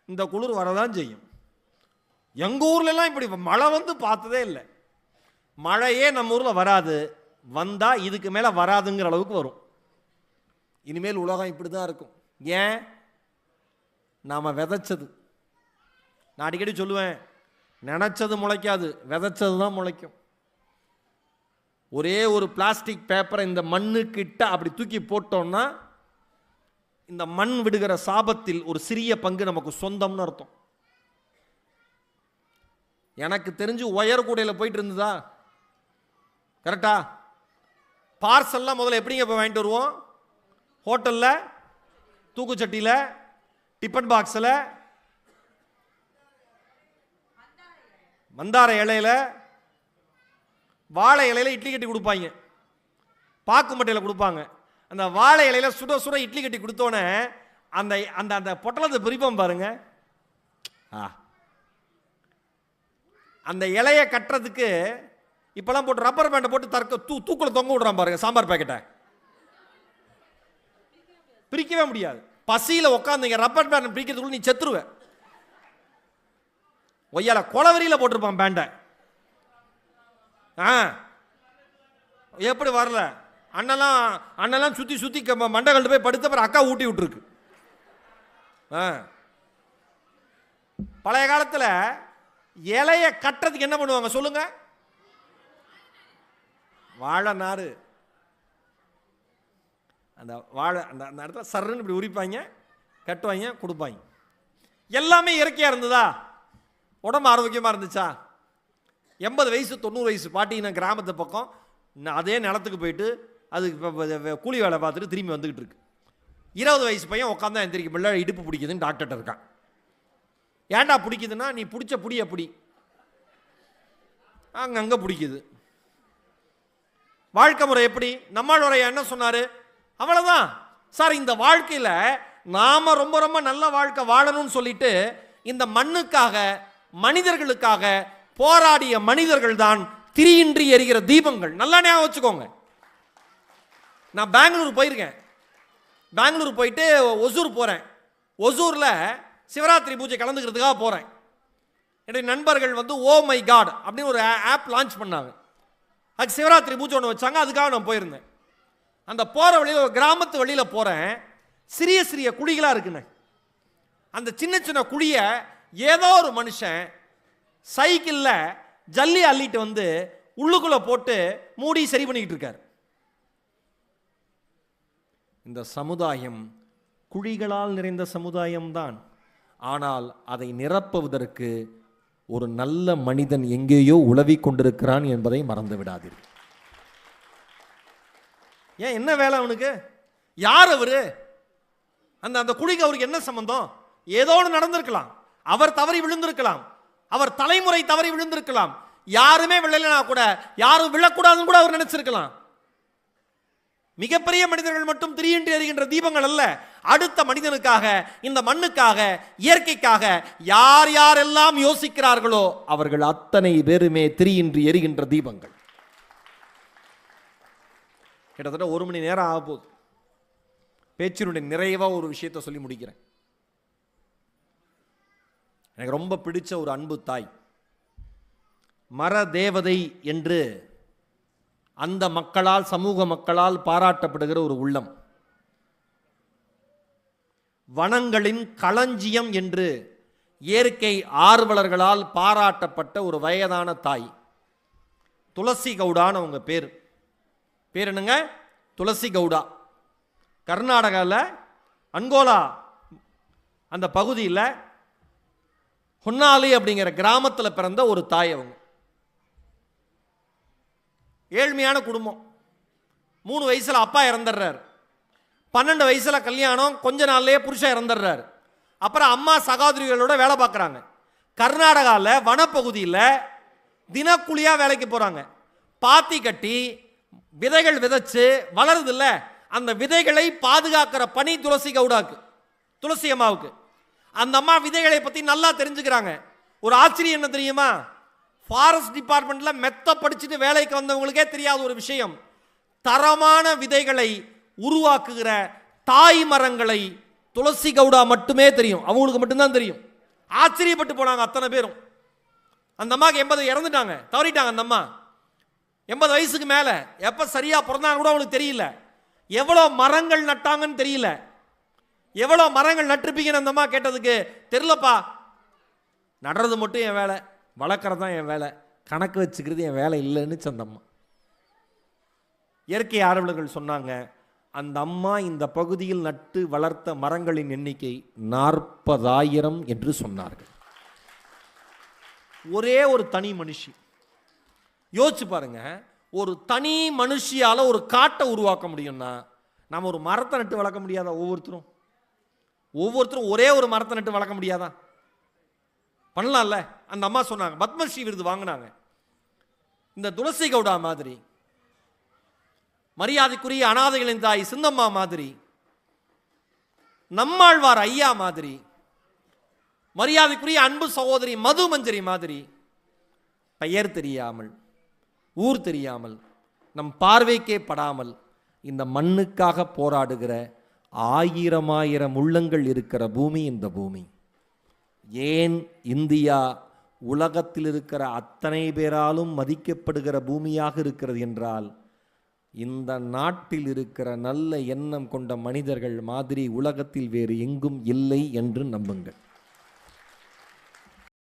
A: இந்த குளிர் வரதான் செய்யும். எங்கள் ஊர்லலாம் இப்படி மழை வந்து பார்த்ததே இல்லை. மழையே நம்ம ஊரில் வராது, வந்தா இதுக்கு மேலே வராதுங்கிற அளவுக்கு வரும். இனிமேல் உலகம் இப்படி தான் இருக்கும். ஏன்? நாம் விதைச்சது. நான் அடிக்கடி சொல்லுவேன், நினச்சது முளைக்காது, விதைச்சது தான் முளைக்கும். ஒரே ஒரு பிளாஸ்டிக் பேப்பரை இந்த மண்ணுக்கிட்ட அப்படி தூக்கி போட்டோம்னா இந்த மண் விடுகிற சாபத்தில் ஒரு சிறிய பங்கு நமக்கு சொந்தம்னு அர்த்தம். எனக்கு தெரிஞ்சு ஒயர் கூடையில் போயிட்டு இருந்ததா? கரெக்டா? பார்சல்லாம் முதல்ல எப்படிங்க போய் வாங்கிட்டு வருவோம்? ஹோட்டலில், தூக்குச்சட்டியில், டிஃபன் பாக்ஸில், மந்தார இலையில், வாழை இலையில் இட்லி கட்டி கொடுப்பாங்க, பாக்கு மட்டையில் கொடுப்பாங்க. அந்த வாழை இலையில் சுட சுட இட்லி கட்டி கொடுத்தோன்னே அந்த அந்த அந்த பொட்டலத்தை பிரிப்போம் பாருங்க. அந்த இலையை கட்டுறதுக்கு இப்பெல்லாம் போட்டு ரப்பர் பேண்டை போட்டு தூக்குல தொங்க விடுறான் பாருங்க. சாம்பார் பேக்கெட்டை பிரிக்கவே முடியாது. பசியில் உட்காந்துங்க ரப்பர் பேண்ட் பிரிக்கிறதுக்குள்ள நீ செத்துருவ. ஒய்யால கொலவரியில் போட்டிருப்பான் பேண்டை. எப்படி வரல? அண்ணெல்லாம் சுற்றி சுற்றி மண்டை கண்டு போய் படுத்த பிறகு அக்கா ஊட்டி விட்டுருக்கு. பழைய காலத்தில் இலையை கட்டுறதுக்கு என்ன பண்ணுவாங்க சொல்லுங்க? வாழை நாறு, அந்த வாழை அந்த இடத்துல சர்ன்னு இப்படி உரிப்பாங்க, கட்டுவாங்க, கொடுப்பாங்க. எல்லாமே இயற்கையாக இருந்ததா? உடம்பு ஆரோக்கியமாக இருந்துச்சா? 80 வயசு 90 வயசு பாட்டின கிராமத்து பக்கம் அதே நிலத்துக்கு போயிட்டு அது கூலி வேலை பார்த்துட்டு திரும்பி வந்துக்கிட்டு இருக்கு. 20 வயசு பையன் உட்காந்தா எந்திரிக்க முடியல, இடுப்பு பிடிக்குதுன்னு டாக்டர்கிட்ட இருக்கான். ஏன்டா பிடிக்குதுன்னா, நீ பிடிச்ச புடி அப்படி அங்கங்கே பிடிக்குது. வாழ்க்கை முறை எப்படி? நம்மளுடைய என்ன சொன்னார்? அவ்வளோதான் சார். இந்த வாழ்க்கையில் நாம் ரொம்ப ரொம்ப நல்ல வாழ்க்கை வாழணும்னு சொல்லிட்டு இந்த மண்ணுக்காக மனிதர்களுக்காக போராடிய மனிதர்கள் தான் திரியின்றி எரிகிற தீபங்கள். நல்லா ஞாபகம் வச்சுக்கோங்க. நான் பெங்களூர் போயிருக்கேன். பெங்களூர் போயிட்டு ஒசூர் போகிறேன். ஒசூரில் சிவராத்திரி பூஜை கலந்துக்கிறதுக்காக போகிறேன். என்னுடைய நண்பர்கள் வந்து ஓ மை காட் அப்படின்னு ஒரு ஆப் லான்ச் பண்ணாங்க. அதுக்கு சிவராத்திரி பூஜை ஒன்று வச்சாங்க. அதுக்காக நான் போயிருந்தேன். அந்த போகிற வழியில் ஒரு கிராமத்து வழியில் போகிறேன். சிறிய சிறிய குழிகளாக இருக்குண்ணே. அந்த சின்ன சின்ன குழியை ஏதோ ஒரு மனுஷன் சைக்கிளில் ஜல்லி அள்ளிட்டு வந்து உள்ளுக்குள்ளே போட்டு மூடி சரி பண்ணிக்கிட்டு இருக்கார். இந்த சமுதாயம் குழிகளால் நிறைந்த சமுதாயம்தான். ஆனால் அதை நிரப்புவதற்கு ஒரு நல்ல மனிதன் எங்கேயோ உலவிக் கொண்டிருக்கிறான் என்பதை மறந்து விடாதீர்கள். ஏன் என்ன வேலை அவனுக்கு? யார் அவரு? அந்த குழிக்கு அவருக்கு என்ன சம்பந்தம்? ஏதோ ஒன்று நடந்திருக்கலாம். அவர் தவறி விழுந்திருக்கலாம். அவர் தலைமுறை தவறி விழுந்திருக்கலாம். யாருமே விழலைனா கூட யாரும் விழக்கூடாதுன்னு கூட அவர் நினைச்சிருக்கலாம். மிகப்பெரிய மனிதர்கள் மட்டும் திரியின்றி எரிகின்ற தீபங்கள் அல்ல. அடுத்த மனிதனுக்காக, இந்த மண்ணுக்காக, இயற்கைக்காக யார் யாரெல்லாம் யோசிக்கிறார்களோ அவர்கள் அத்தனை பேருமே திரியின்றி எரிகின்ற தீபங்கள். கிட்டத்தட்ட 1 மணி நேரம் ஆக போகுது. பேச்சினுடைய நிறைவாக ஒரு விஷயத்தை சொல்லி முடிக்கிறேன். எனக்கு ரொம்ப பிடிச்ச ஒரு அன்பு தாய், மர தேவதை என்று அந்த மக்களால், சமூக மக்களால் பாராட்டப்படுகிற ஒரு உள்ளம், வனங்களின் களஞ்சியம் என்று இயற்கை ஆர்வலர்களால் பாராட்டப்பட்ட ஒரு வயதான தாய் துளசி கவுடான்னு அவங்க பேர். பேர் என்னங்க? துளசி கவுடா. கர்நாடகாவில் அங்கோலா அந்த பகுதியில் ஹொன்னாலி அப்படிங்கிற கிராமத்தில் பிறந்த ஒரு தாய். அவங்க ஏழ்மையான குடும்பம். 3 வயசில் அப்பா இறந்துடுறார். 12 வயசில் கல்யாணம். கொஞ்ச நாள்லேயே புருஷன் இறந்துடுறார். அப்புறம் அம்மா சகோதரிகளோட வேலை பார்க்குறாங்க. கர்நாடகாவில் வனப்பகுதியில் தினக்கூலியாக வேலைக்கு போகிறாங்க. பாத்தி கட்டி விதைகள் விதைச்சு வளருது இல்லை, அந்த விதைகளை பாதுகாக்கிற பணி துளசி கவுடாக்கு, துளசி அம்மாவுக்கு. அந்த அம்மா விதைகளை பற்றி நல்லா தெரிஞ்சுக்கிறாங்க. ஒரு ஆச்சரியம் என்ன தெரியுமா? ஃபாரஸ்ட் டிபார்ட்மெண்ட்டில் மெத்த படிச்சுட்டு வேலைக்கு வந்தவங்களுக்கே தெரியாத ஒரு விஷயம், தரமான விதைகளை உருவாக்குகிற தாய் மரங்களை துளசி கவுடா மட்டுமே தெரியும். அவங்களுக்கு மட்டும்தான் தெரியும். ஆச்சரியப்பட்டு போனாங்க அத்தனை பேரும். அந்த அம்மாவுக்கு 80 இறந்துட்டாங்க, தவறிட்டாங்க. அந்த அம்மா 80 வயசுக்கு மேலே. எப்போ சரியாக பிறந்தாங்க கூட அவங்களுக்கு தெரியல. எவ்வளோ மரங்கள் நட்டாங்கன்னு தெரியல. எவ்வளோ மரங்கள் நட்டிருப்பீங்கன்னு அந்த அம்மா கேட்டதுக்கு, தெரிலப்பா, நடுறது மட்டும் என் வேலை, வளர்க்குறது தான் என் வேலை, கணக்கு வச்சுக்கிறது என் வேலை இல்லைன்னு அந்த அம்மா. இயற்கை ஆர்வலர்கள் சொன்னாங்க, அந்த அம்மா இந்த பகுதியில் நட்டு வளர்த்த மரங்களின் எண்ணிக்கை 40,000 என்று சொன்னார்கள். ஒரே ஒரு தனி மனுஷி. யோசிச்சு பாருங்க, ஒரு தனி மனுஷியால ஒரு காட்டை உருவாக்க முடியும்னா நம்ம ஒரு மரத்தை நட்டு வளர்க்க முடியாதா? ஒவ்வொருத்தரும் ஒரே ஒரு மரத்தை நட்டு வளர்க்க முடியாதா? பண்ணலாம்ல. அந்த அம்மா சொன்னாங்க, பத்மஸ்ரீ விருது வாங்கினாங்க. இந்த துளசி கவுடா மாதிரி, மரியாதைக்குரிய அனாதைகளின் தாய் சின்னம்மா மாதிரி, நம்மாழ்வார் ஐயா மாதிரி, மரியாதைக்குரிய அன்பு சகோதரி மது மஞ்சரி மாதிரி, பெயர் தெரியாமல், ஊர் தெரியாமல், நம் பார்வைக்கே படாமல் இந்த மண்ணுக்காக போராடுகிற 1000 உள்ளங்கள் இருக்கிற பூமி இந்த பூமி. ஏன் இந்தியா உலகத்தில் இருக்கிற அத்தனை பேராலும் மதிக்கப்படுகிற பூமியாக இருக்கிறது என்றால், இந்த நாட்டில் இருக்கிற நல்ல எண்ணம் கொண்ட மனிதர்கள் மாதிரி உலகத்தில் வேறு எங்கும் இல்லை என்று நம்புங்கள்.